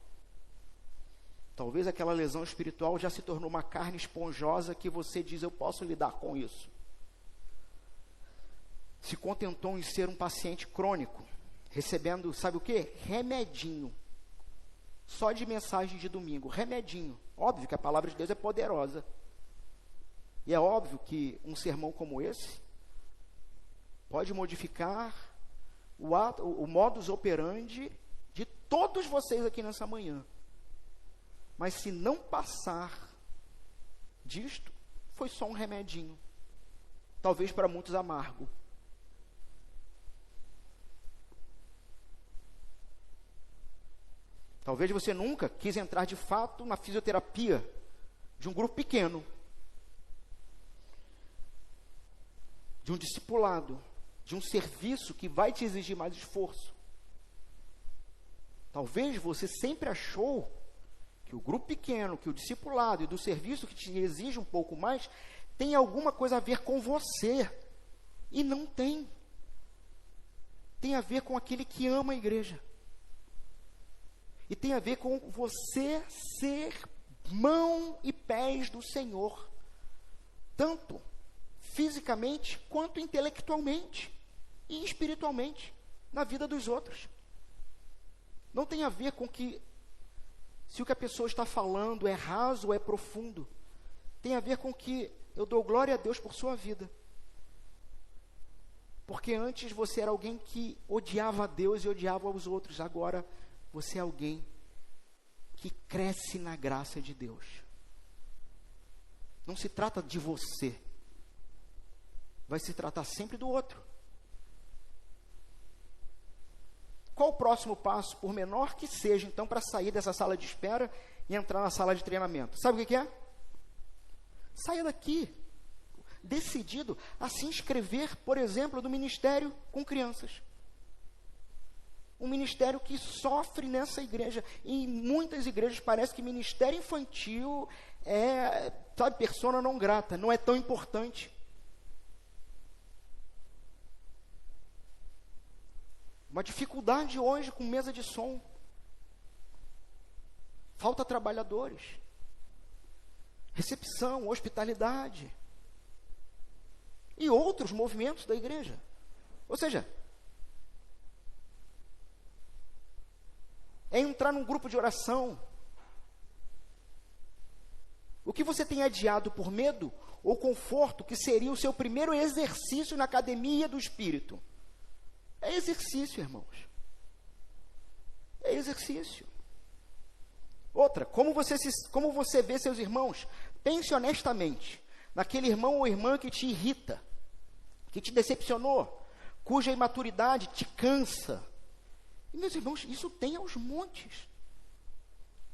Talvez aquela lesão espiritual já se tornou uma carne esponjosa que você diz, eu posso lidar com isso. Se contentou em ser um paciente crônico, recebendo, sabe o quê? Remedinho. Só de mensagem de domingo, remedinho. Óbvio que a palavra de Deus é poderosa. E é óbvio que um sermão como esse pode modificar o modus operandi de todos vocês aqui nessa manhã. Mas se não passar disto, foi só um remedinho. talvez para muitos amargo. Talvez você nunca quis entrar de fato na fisioterapia de um grupo pequeno, de um discipulado, de um serviço que vai te exigir mais esforço. Talvez você sempre achou que o grupo pequeno, que o discipulado e do serviço que te exige um pouco mais, tem alguma coisa a ver com você. E não tem. Tem a ver com aquele que ama a igreja. E tem a ver com você ser mão e pés do Senhor, tanto fisicamente quanto intelectualmente e espiritualmente na vida dos outros. Não tem a ver com se o que a pessoa está falando é raso ou é profundo. Tem a ver com que eu dou glória a Deus por sua vida. Porque antes você era alguém que odiava a Deus e odiava os outros. Agora você é alguém que cresce na graça de Deus. Não se trata de você. Vai se tratar sempre do outro. Qual o próximo passo, por menor que seja, então, para sair dessa sala de espera e entrar na sala de treinamento? Sabe o que é? Saia daqui, decidido a se inscrever, por exemplo, no ministério com crianças. Um ministério que sofre nessa igreja. Em muitas igrejas parece que ministério infantil é, sabe, persona não grata, não é tão importante. Uma dificuldade hoje com mesa de som. Falta trabalhadores. Recepção, hospitalidade. E outros movimentos da igreja. Ou seja, é entrar num grupo de oração. O que você tem adiado por medo ou conforto, que seria o seu primeiro exercício na academia do Espírito? É exercício, irmãos. É exercício. Outra, como você vê seus irmãos? Pense honestamente naquele irmão ou irmã que te irrita, que te decepcionou, cuja imaturidade te cansa. E, meus irmãos, isso tem aos montes.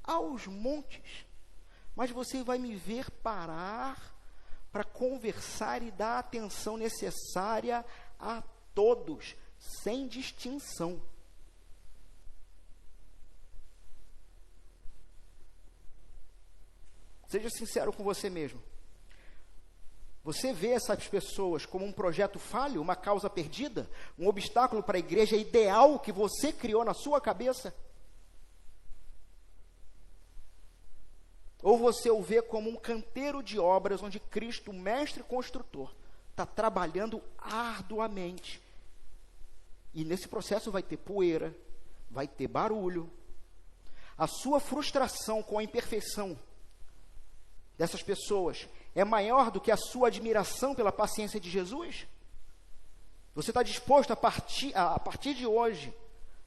Aos montes. Mas você vai me ver parar para conversar e dar a atenção necessária a todos, sem distinção. Seja sincero com você mesmo. Você vê essas pessoas como um projeto falho, uma causa perdida, um obstáculo para a igreja ideal que você criou na sua cabeça? Ou você o vê como um canteiro de obras onde Cristo, o mestre construtor, está trabalhando arduamente? E nesse processo vai ter poeira, vai ter barulho. A sua frustração com a imperfeição dessas pessoas é maior do que a sua admiração pela paciência de Jesus? Você está disposto a partir de hoje,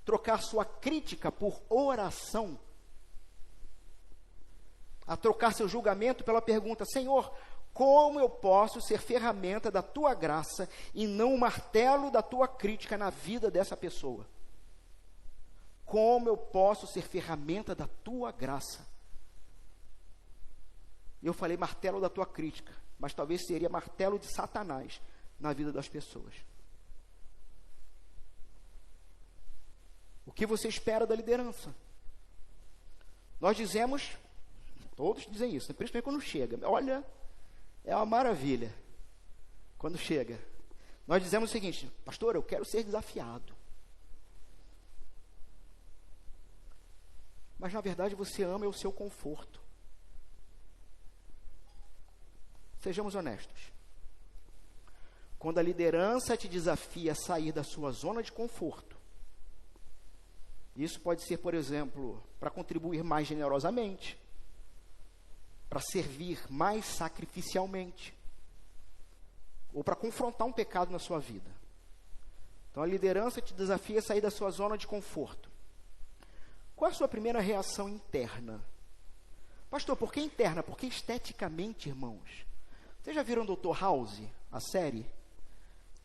trocar sua crítica por oração? A trocar seu julgamento pela pergunta: Senhor, como eu posso ser ferramenta da tua graça e não o martelo da tua crítica na vida dessa pessoa? Como eu posso ser ferramenta da tua graça? Eu falei martelo da tua crítica, mas talvez seria martelo de Satanás na vida das pessoas. O que você espera da liderança? Nós dizemos, todos dizem isso, principalmente quando chega. Olha, é uma maravilha quando chega. Nós dizemos o seguinte: pastor, eu quero ser desafiado. Mas na verdade você ama o seu conforto. Sejamos honestos. Quando a liderança te desafia a sair da sua zona de conforto, isso pode ser, por exemplo, para contribuir mais generosamente, para servir mais sacrificialmente, ou para confrontar um pecado na sua vida. Então a liderança te desafia a sair da sua zona de conforto. Qual é a sua primeira reação interna? Pastor, por que interna? Porque esteticamente, irmãos, Vocês já viram Dr. House, a série?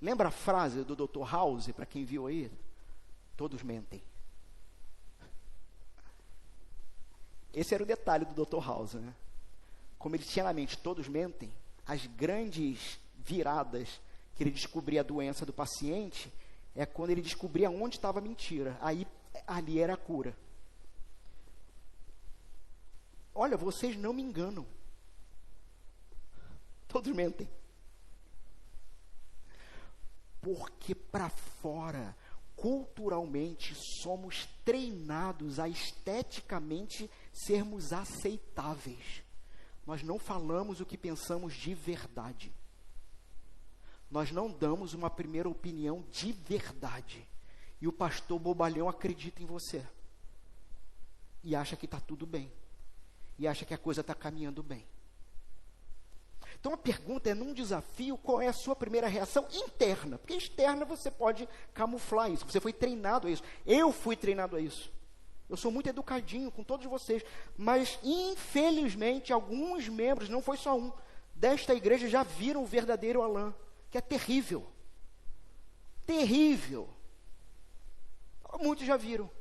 Lembra a frase do Dr. House, para quem viu aí? Todos mentem. Esse era o detalhe do Dr. House, né? Como ele tinha na mente, todos mentem, as grandes viradas que ele descobria a doença do paciente, é quando ele descobria onde estava a mentira. Aí, ali era a cura. Olha, vocês não me enganam. Todos mentem. Porque para fora, culturalmente, somos treinados a esteticamente sermos aceitáveis. Nós não falamos o que pensamos de verdade. Nós não damos uma primeira opinião de verdade. E o pastor bobalhão acredita em você. E acha que está tudo bem. E acha que a coisa está caminhando bem. Então a pergunta é, num desafio, qual é a sua primeira reação interna? Porque externa você pode camuflar isso. Você foi treinado a isso. Eu fui treinado a isso. Eu sou muito educadinho com todos vocês. Mas, infelizmente, alguns membros, não foi só um, desta igreja já viram o verdadeiro Alain. Que é terrível. Terrível. Muitos já viram.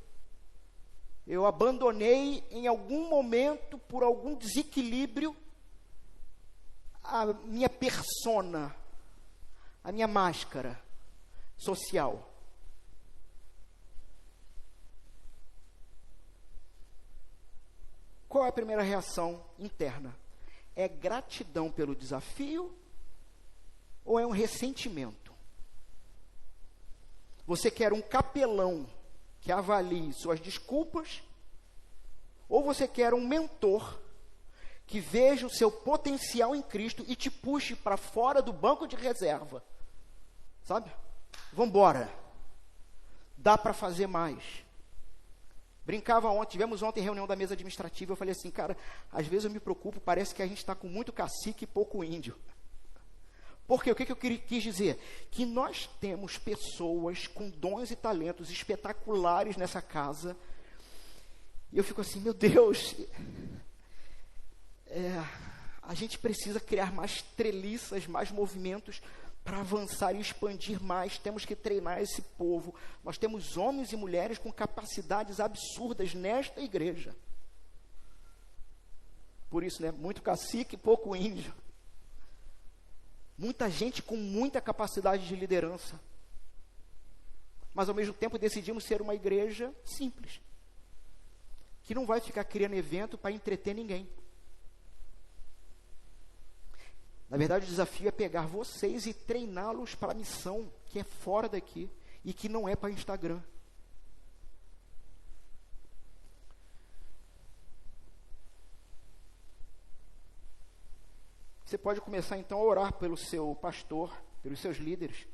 Eu abandonei em algum momento, por algum desequilíbrio, a minha persona, a minha máscara social. Qual é a primeira reação interna? É gratidão pelo desafio ou é um ressentimento? Você quer um capelão que avalie suas desculpas, ou você quer um mentor que veja o seu potencial em Cristo e te puxe para fora do banco de reserva? Sabe? Vamos embora. Dá para fazer mais. Brincava ontem, tivemos ontem reunião da mesa administrativa, eu falei assim, cara, às vezes eu me preocupo, parece que a gente está com muito cacique e pouco índio. Porque o que eu quis dizer? Que nós temos pessoas com dons e talentos espetaculares nessa casa. E eu fico assim, meu Deus, a gente precisa criar mais treliças, mais movimentos para avançar e expandir mais. Temos que treinar esse povo. Nós temos homens e mulheres com capacidades absurdas nesta igreja. Por isso, né? Muito cacique e pouco índio. Muita gente com muita capacidade de liderança. Mas, ao mesmo tempo, decidimos ser uma igreja simples. Que não vai ficar criando evento para entreter ninguém. Na verdade, o desafio é pegar vocês e treiná-los para a missão que é fora daqui e que não é para Instagram. Você pode começar então a orar pelo seu pastor, pelos seus líderes,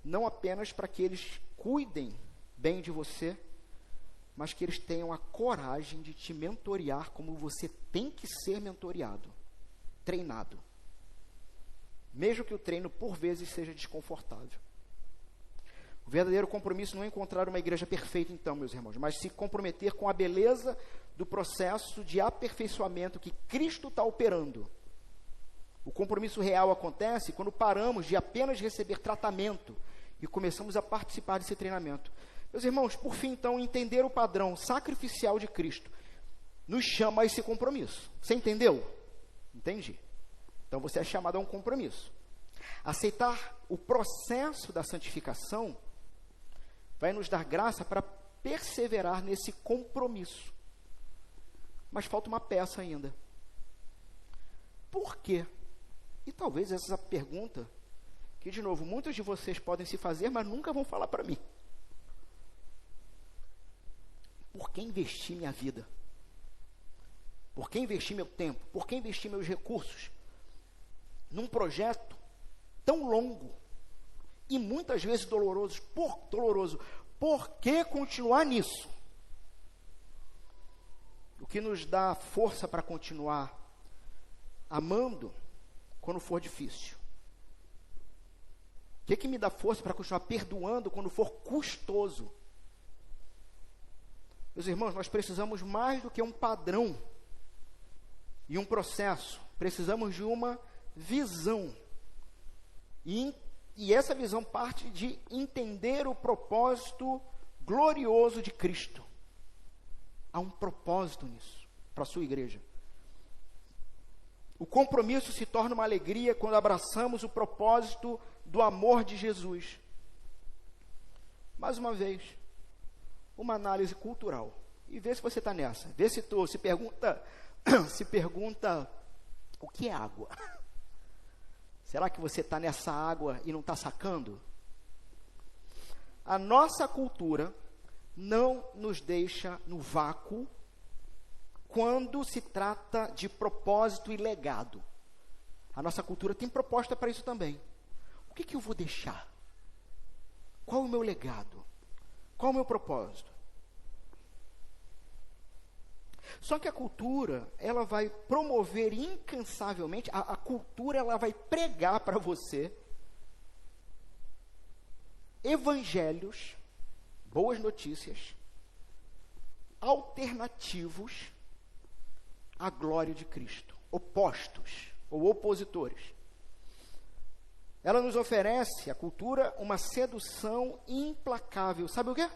não apenas para que eles cuidem bem de você, mas que eles tenham a coragem de te mentorear como você tem que ser mentoreado, treinado. Mesmo que o treino, por vezes, seja desconfortável. O verdadeiro compromisso não é encontrar uma igreja perfeita, então, meus irmãos, mas se comprometer com a beleza do processo de aperfeiçoamento que Cristo está operando. O compromisso real acontece quando paramos de apenas receber tratamento e começamos a participar desse treinamento. Meus irmãos, por fim, então, entender o padrão sacrificial de Cristo nos chama a esse compromisso. Você entendeu? Entendi. Então, você é chamado a um compromisso. Aceitar o processo da santificação vai nos dar graça para perseverar nesse compromisso. Mas falta uma peça ainda. Por quê? E talvez essa é a pergunta que, de novo, muitos de vocês podem se fazer, mas nunca vão falar para mim. Por que investir minha vida? Por que investir meu tempo? Por que investir meus recursos num projeto tão longo e muitas vezes doloroso? Por que continuar nisso? O que nos dá força para continuar amando quando for difícil? O que me dá força para continuar perdoando quando for custoso? Meus irmãos, nós precisamos mais do que um padrão e um processo. Precisamos de uma visão. E essa visão parte de entender o propósito glorioso de Cristo. Há um propósito nisso, para a sua igreja. O compromisso se torna uma alegria quando abraçamos o propósito do amor de Jesus. Mais uma vez, uma análise cultural. E vê se você está nessa. Vê se tu se pergunta o que é água. Será que você está nessa água e não está sacando? A nossa cultura não nos deixa no vácuo quando se trata de propósito e legado. A nossa cultura tem proposta para isso também. O que eu vou deixar? Qual é o meu legado? Qual é o meu propósito? Só que a cultura, ela vai promover incansavelmente, a cultura, ela vai pregar para você evangelhos, boas notícias, alternativos à glória de Cristo, opostos ou opositores. Ela nos oferece, a cultura, uma sedução implacável. Sabe o quê?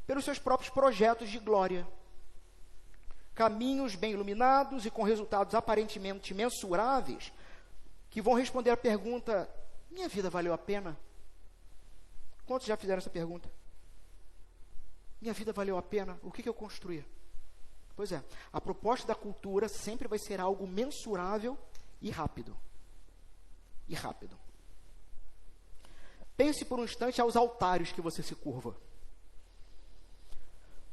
Pelos seus próprios projetos de glória. Caminhos bem iluminados e com resultados aparentemente mensuráveis, que vão responder a pergunta: minha vida valeu a pena? Quantos já fizeram essa pergunta? Minha vida valeu a pena? O que eu construí? Pois é, a proposta da cultura sempre vai ser algo mensurável e rápido. E rápido. Pense por um instante aos altares que você se curva.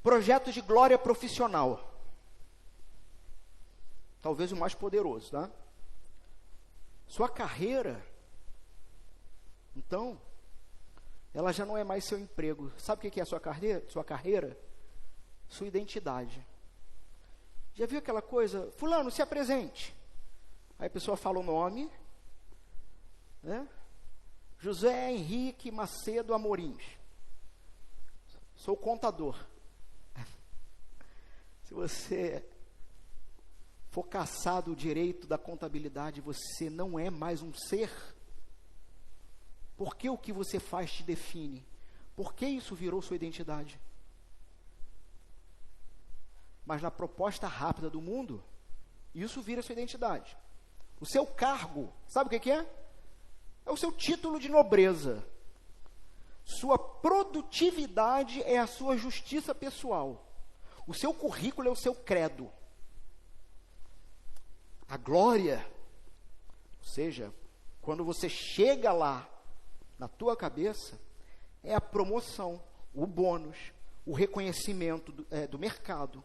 Projetos de glória profissional. Talvez o mais poderoso, tá? Sua carreira, então, ela já não é mais seu emprego. Sabe o que é a sua carreira? Sua carreira? Sua identidade. Já viu aquela coisa? Fulano, se apresente. Aí a pessoa fala o nome, né? José Henrique Macedo Amorins. Sou contador. Se você for caçado o direito da contabilidade, você não é mais um ser. Porque o que você faz te define? Por que isso virou sua identidade? Mas na proposta rápida do mundo, isso vira sua identidade. O seu cargo, sabe o que é? É o seu título de nobreza. Sua produtividade é a sua justiça pessoal. O seu currículo é o seu credo. A glória, ou seja, quando você chega lá, na tua cabeça, é a promoção, o bônus, o reconhecimento do mercado,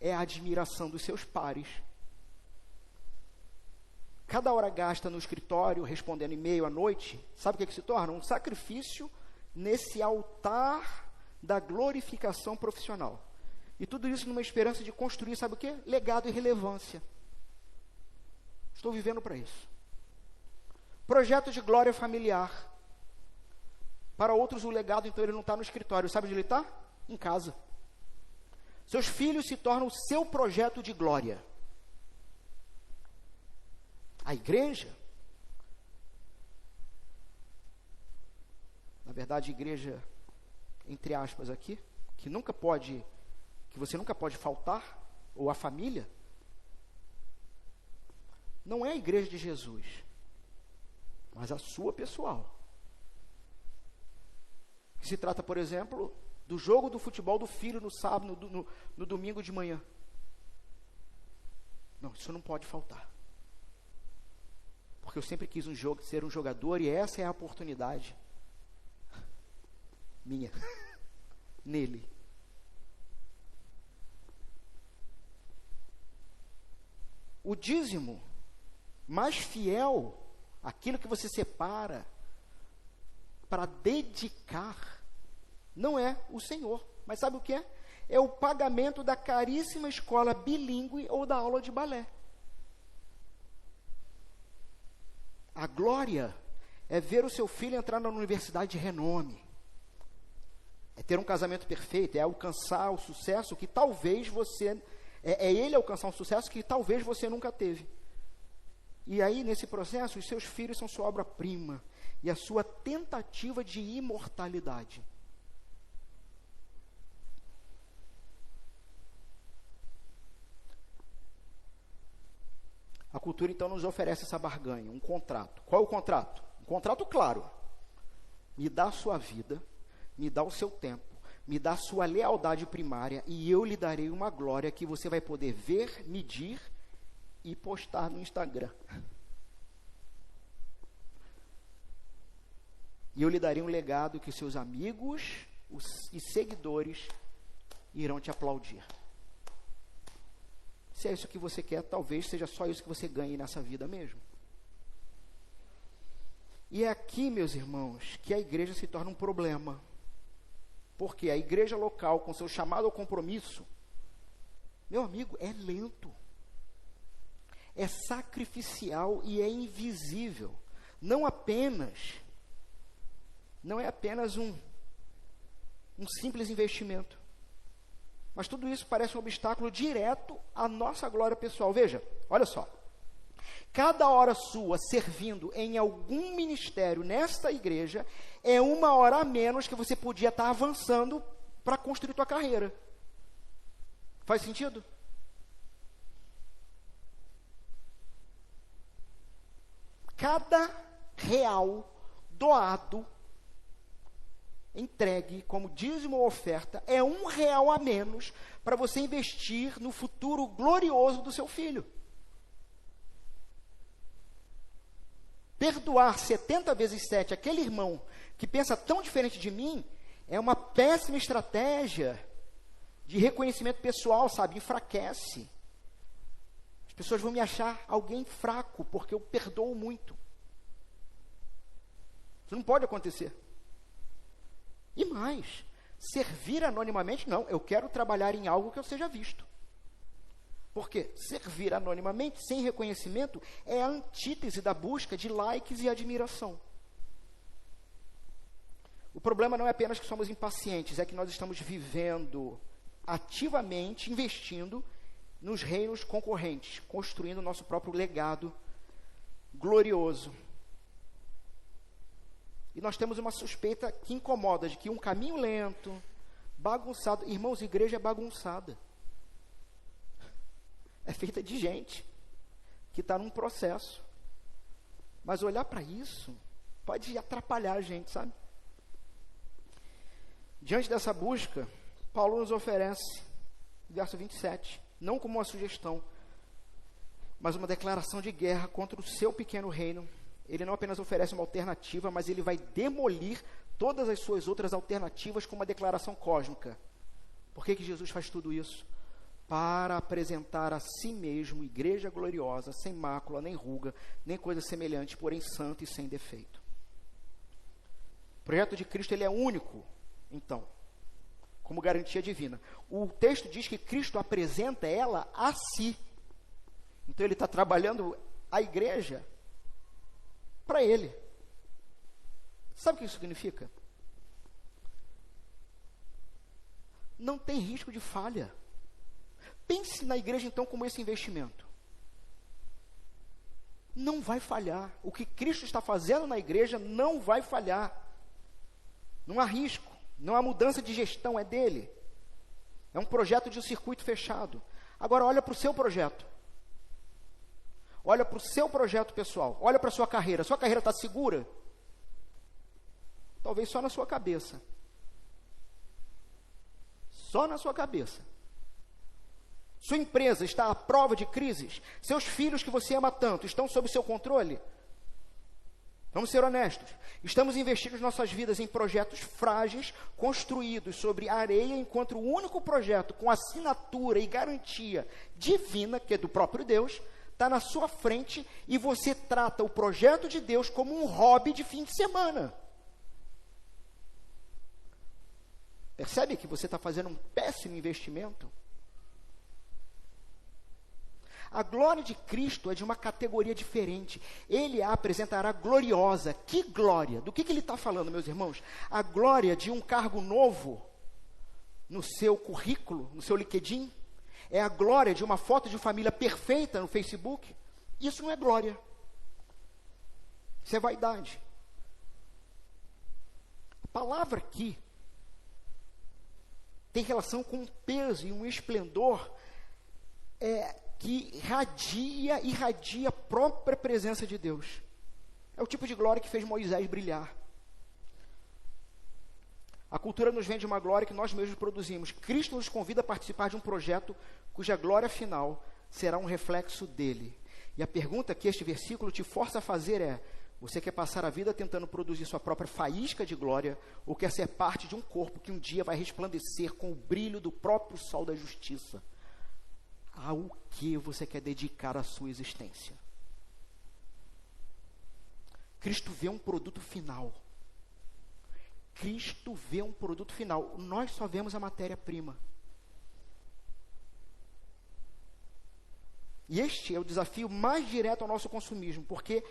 é a admiração dos seus pares. Cada hora gasta no escritório, respondendo e-mail à noite, sabe o que se torna? Um sacrifício nesse altar da glorificação profissional. E tudo isso numa esperança de construir, sabe o quê? Legado e relevância. Estou vivendo para isso. Projeto de glória familiar. Para outros, o legado, então, ele não está no escritório. Sabe onde ele está? Em casa. Seus filhos se tornam o seu projeto de glória. A igreja, na verdade, igreja, entre aspas aqui, que você nunca pode faltar, ou a família, não é a igreja de Jesus, mas a sua pessoal. Que se trata, por exemplo, do jogo do futebol do filho no sábado, no domingo de manhã. Não, isso não pode faltar. Porque eu sempre quis ser um jogador e essa é a oportunidade minha, nele. O dízimo mais fiel, aquilo que você separa para dedicar, não é o Senhor. Mas sabe o que é? É o pagamento da caríssima escola bilíngue ou da aula de balé. A glória é ver o seu filho entrar na universidade de renome. É ter um casamento perfeito, é alcançar o sucesso que talvez você... É ele alcançar um sucesso que talvez você nunca teve. E aí, nesse processo, os seus filhos são sua obra-prima e a sua tentativa de imortalidade. A cultura, então, nos oferece essa barganha, um contrato. Qual é o contrato? Um contrato claro. Me dá a sua vida, me dá o seu tempo, me dá a sua lealdade primária e eu lhe darei uma glória que você vai poder ver, medir e postar no Instagram. E eu lhe darei um legado que seus amigos e seguidores irão te aplaudir. Se é isso que você quer, talvez seja só isso que você ganhe nessa vida mesmo. E é aqui, meus irmãos, que a igreja se torna um problema. Porque a igreja local, com seu chamado ao compromisso, meu amigo, é lento. É sacrificial e é invisível. Não é apenas um simples investimento. Mas tudo isso parece um obstáculo direto à nossa glória pessoal. Veja, olha só. Cada hora sua servindo em algum ministério nesta igreja é uma hora a menos que você podia estar avançando para construir tua carreira. Faz sentido? Cada real doado, entregue como dízimo ou oferta, é R$1 a menos para você investir no futuro glorioso do seu filho. Perdoar 70 vezes 7 aquele irmão que pensa tão diferente de mim é uma péssima estratégia de reconhecimento pessoal, sabe? Enfraquece. As pessoas vão me achar alguém fraco porque eu perdoo muito. Isso não pode acontecer. E mais, servir anonimamente, não. Eu quero trabalhar em algo que eu seja visto. Porque servir anonimamente, sem reconhecimento, é a antítese da busca de likes e admiração. O problema não é apenas que somos impacientes, é que nós estamos vivendo ativamente, investindo nos reinos concorrentes, construindo o nosso próprio legado glorioso. E nós temos uma suspeita que incomoda, de que um caminho lento, bagunçado, irmãos, igreja é bagunçada. É feita de gente que está num processo. Mas olhar para isso pode atrapalhar a gente, sabe? Diante dessa busca, Paulo nos oferece, verso 27, não como uma sugestão, mas uma declaração de guerra contra o seu pequeno reino. Ele não apenas oferece uma alternativa, mas ele vai demolir todas as suas outras alternativas com uma declaração cósmica. Por que Jesus faz tudo isso? Para apresentar a si mesmo igreja gloriosa, sem mácula, nem ruga, nem coisa semelhante, porém santo e sem defeito. O projeto de Cristo, ele é único, então, como garantia divina. O texto diz que Cristo apresenta ela a si. Então ele está trabalhando a igreja para ele. Sabe o que isso significa? Não tem risco de falha. Pense na igreja, então, como esse investimento. Não vai falhar. O que Cristo está fazendo na igreja não vai falhar. Não há risco. Não há mudança de gestão, é dele. É um projeto de um circuito fechado. Agora, olha para o seu projeto. Olha para o seu projeto pessoal. Olha para a sua carreira. Sua carreira está segura? Talvez só na sua cabeça. Só na sua cabeça. Sua empresa está à prova de crises? Seus filhos que você ama tanto estão sob seu controle? Vamos ser honestos. Estamos investindo nossas vidas em projetos frágeis, construídos sobre areia, enquanto o único projeto com assinatura e garantia divina, que é do próprio Deus, está na sua frente e você trata o projeto de Deus como um hobby de fim de semana. Percebe que você está fazendo um péssimo investimento? A glória de Cristo é de uma categoria diferente. Ele a apresentará gloriosa. Que glória? Do que ele está falando, meus irmãos? A glória de um cargo novo no seu currículo, no seu LinkedIn? É a glória de uma foto de família perfeita no Facebook? Isso não é glória. Isso é vaidade. A palavra aqui tem relação com um peso e um esplendor que irradia a própria presença de Deus. É o tipo de glória que fez Moisés brilhar. A cultura nos vende uma glória que nós mesmos produzimos. Cristo nos convida a participar de um projeto cuja glória final será um reflexo dele. E a pergunta que este versículo te força a fazer é: você quer passar a vida tentando produzir sua própria faísca de glória, ou quer ser parte de um corpo que um dia vai resplandecer com o brilho do próprio sol da justiça? Ao que você quer dedicar a sua existência? Cristo vê um produto final. Cristo vê um produto final. Nós só vemos a matéria-prima. E este é o desafio mais direto ao nosso consumismo, porque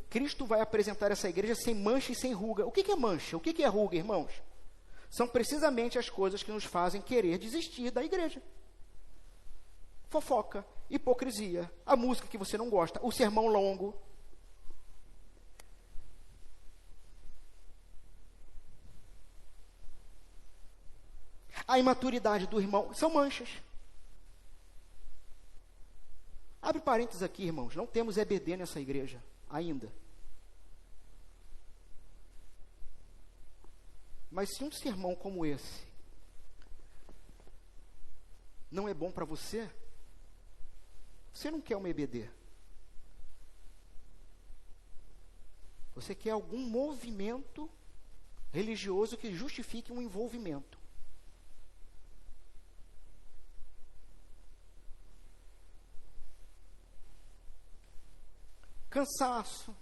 Cristo vai apresentar essa igreja sem mancha e sem ruga. O que é mancha? O que é ruga, irmãos? São precisamente as coisas que nos fazem querer desistir da igreja. Fofoca, hipocrisia, a música que você não gosta, o sermão longo. A imaturidade do irmão, são manchas. Abre parênteses aqui, irmãos, não temos EBD nessa igreja, ainda. Mas se um sermão como esse não é bom para você, você não quer uma EBD. Você quer algum movimento religioso que justifique um envolvimento. Cansaço,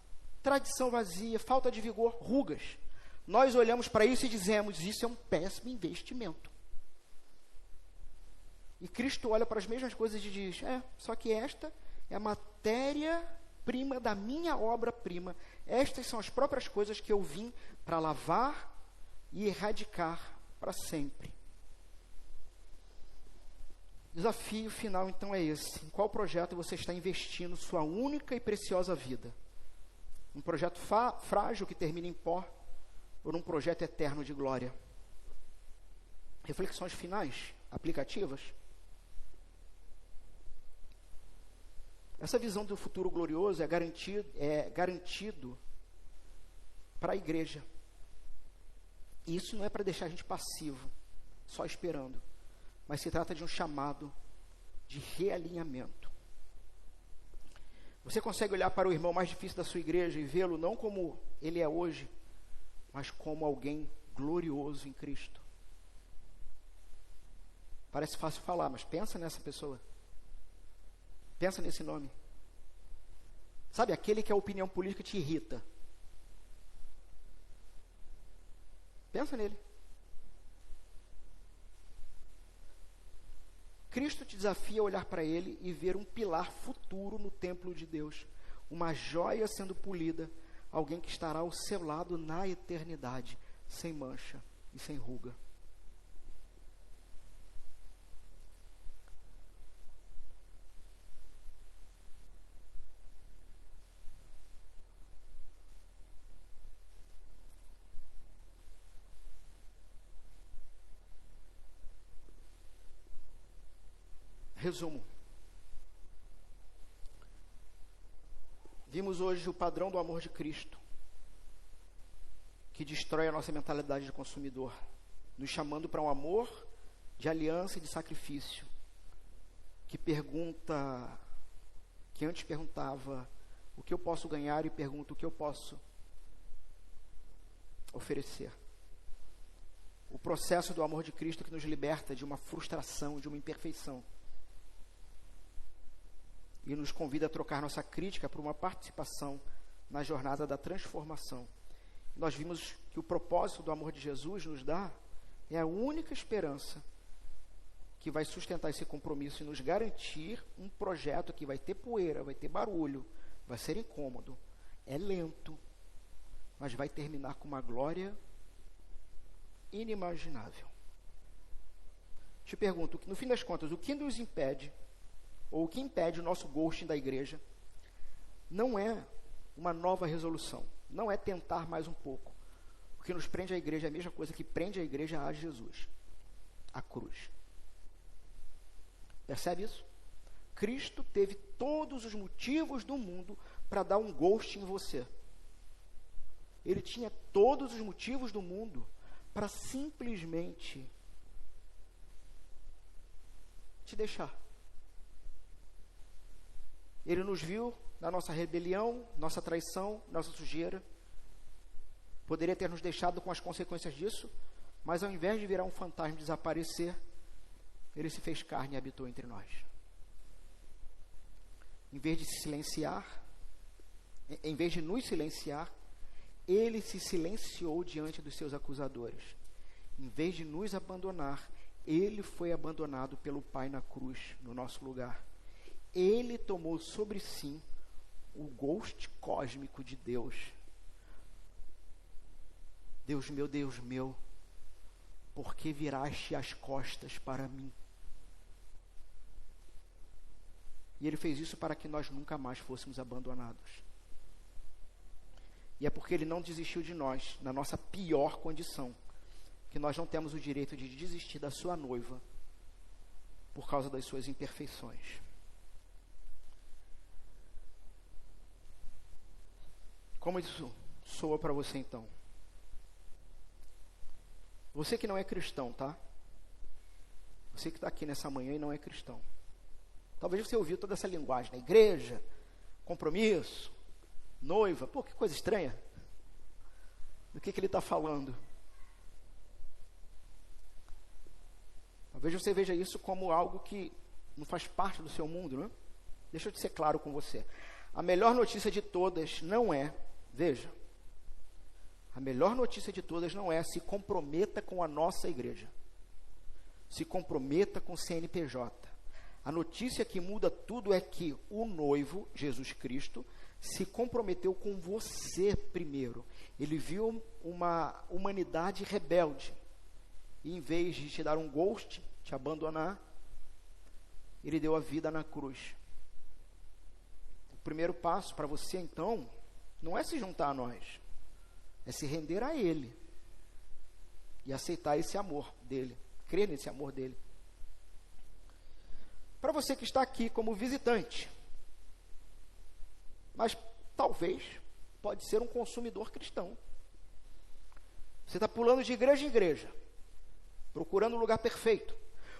tradição vazia, falta de vigor, rugas. Nós olhamos para isso e dizemos: isso é um péssimo investimento. E Cristo olha para as mesmas coisas e diz: só que esta é a matéria-prima da minha obra-prima. Estas são as próprias coisas que eu vim para lavar e erradicar para sempre. O desafio final, então, é esse. Em qual projeto você está investindo sua única e preciosa vida? Um projeto frágil que termina em pó, ou num projeto eterno de glória? Reflexões finais, aplicativas. Essa visão do futuro glorioso é garantido para a igreja. E isso não é para deixar a gente passivo, só esperando. Mas se trata de um chamado de realinhamento. Você consegue olhar para o irmão mais difícil da sua igreja e vê-lo não como ele é hoje, mas como alguém glorioso em Cristo? Parece fácil falar, mas pensa nessa pessoa. Pensa nesse nome. Sabe, aquele que a opinião política te irrita. Pensa nele. Cristo te desafia a olhar para ele e ver um pilar futuro no templo de Deus, uma joia sendo polida, alguém que estará ao seu lado na eternidade, sem mancha e sem ruga. Resumo. Vimos hoje o padrão do amor de Cristo, que destrói a nossa mentalidade de consumidor, nos chamando para um amor de aliança e de sacrifício, que antes perguntava o que eu posso ganhar e pergunta o que eu posso oferecer. O processo do amor de Cristo que nos liberta de uma frustração, de uma imperfeição, e nos convida a trocar nossa crítica por uma participação na jornada da transformação. Nós vimos que o propósito do amor de Jesus nos dá é a única esperança que vai sustentar esse compromisso e nos garantir um projeto que vai ter poeira, vai ter barulho, vai ser incômodo, é lento, mas vai terminar com uma glória inimaginável. Te pergunto, no fim das contas, o que nos impede, ou o que impede o nosso ghosting da igreja, não é uma nova resolução. Não é tentar mais um pouco. O que nos prende à igreja é a mesma coisa que prende a igreja a Jesus, a cruz. Percebe isso? Cristo teve todos os motivos do mundo para dar um ghost em você. Ele tinha todos os motivos do mundo para simplesmente te deixar. Ele nos viu na nossa rebelião, nossa traição, nossa sujeira. Poderia ter nos deixado com as consequências disso, mas ao invés de virar um fantasma e desaparecer, ele se fez carne e habitou entre nós. Em vez de se silenciar, em vez de nos silenciar, ele se silenciou diante dos seus acusadores. Em vez de nos abandonar, ele foi abandonado pelo Pai na cruz, no nosso lugar. Ele tomou sobre si o ghost cósmico de Deus. Deus meu, por que viraste as costas para mim? E ele fez isso para que nós nunca mais fôssemos abandonados. E é porque ele não desistiu de nós, na nossa pior condição, que nós não temos o direito de desistir da sua noiva por causa das suas imperfeições. Como isso soa para você então? Você que não é cristão, tá? Você que está aqui nessa manhã e não é cristão. Talvez você ouviu toda essa linguagem, né? Igreja, compromisso, noiva. Pô, que coisa estranha. Do que ele está falando? Talvez você veja isso como algo que não faz parte do seu mundo, né? Deixa eu ser claro com você. A melhor notícia de todas não é, veja, a melhor notícia de todas não é se comprometa com a nossa igreja. Se comprometa com o CNPJ. A notícia que muda tudo é que o noivo, Jesus Cristo, se comprometeu com você primeiro. Ele viu uma humanidade rebelde. E em vez de te dar um ghost, te abandonar, ele deu a vida na cruz. O primeiro passo para você, então, não é se juntar a nós. É se render a ele. E aceitar esse amor dele. Crer nesse amor dele. Para você que está aqui como visitante, mas talvez pode ser um consumidor cristão. Você está pulando de igreja em igreja, procurando um lugar perfeito.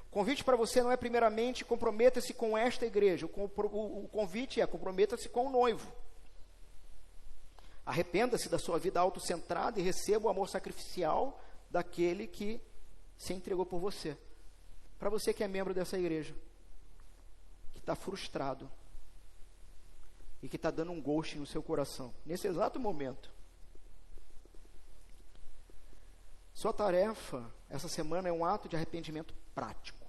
O convite para você não é primeiramente comprometa-se com esta igreja. O convite é comprometa-se com o noivo. Arrependa-se da sua vida autocentrada e receba o amor sacrificial daquele que se entregou por você. Para você que é membro dessa igreja, que está frustrado e que está dando um ghost no seu coração, nesse exato momento. Sua tarefa essa semana é um ato de arrependimento prático.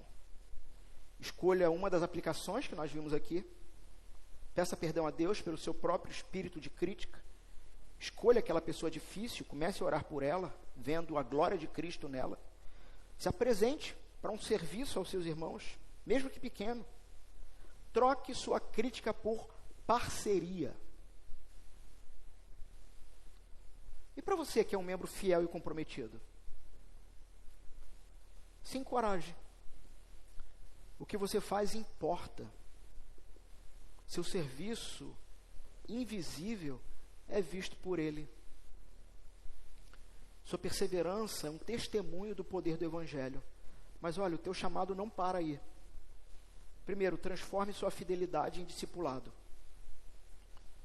Escolha uma das aplicações que nós vimos aqui. Peça perdão a Deus pelo seu próprio espírito de crítica. Escolha aquela pessoa difícil, comece a orar por ela, vendo a glória de Cristo nela. Se apresente para um serviço aos seus irmãos, mesmo que pequeno. Troque sua crítica por parceria. E para você que é um membro fiel e comprometido? Se encoraje. O que você faz importa. Seu serviço invisível é visto por ele. Sua perseverança é um testemunho do poder do Evangelho. Mas olha, o teu chamado não para aí. Primeiro, transforme sua fidelidade em discipulado.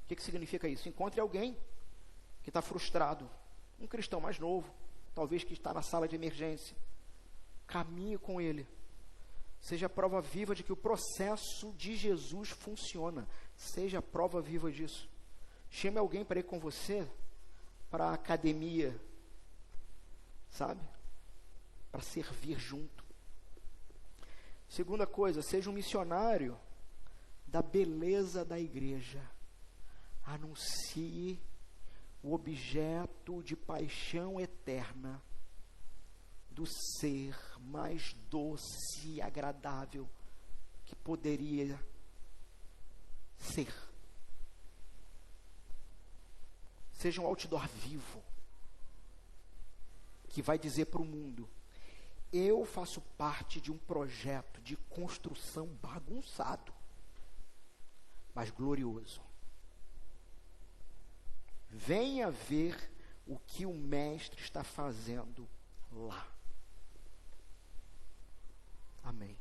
O que significa isso? Encontre alguém que está frustrado, um cristão mais novo, talvez que está na sala de emergência. Caminhe com ele. Seja a prova viva de que o processo de Jesus funciona. Seja a prova viva disso. Chame alguém para ir com você para a academia, sabe? Para servir junto. Segunda coisa, seja um missionário da beleza da igreja. Anuncie o objeto de paixão eterna do ser mais doce e agradável que poderia ser. Seja um outdoor vivo, que vai dizer para o mundo: eu faço parte de um projeto de construção bagunçado, mas glorioso. Venha ver o que o Mestre está fazendo lá. Amém.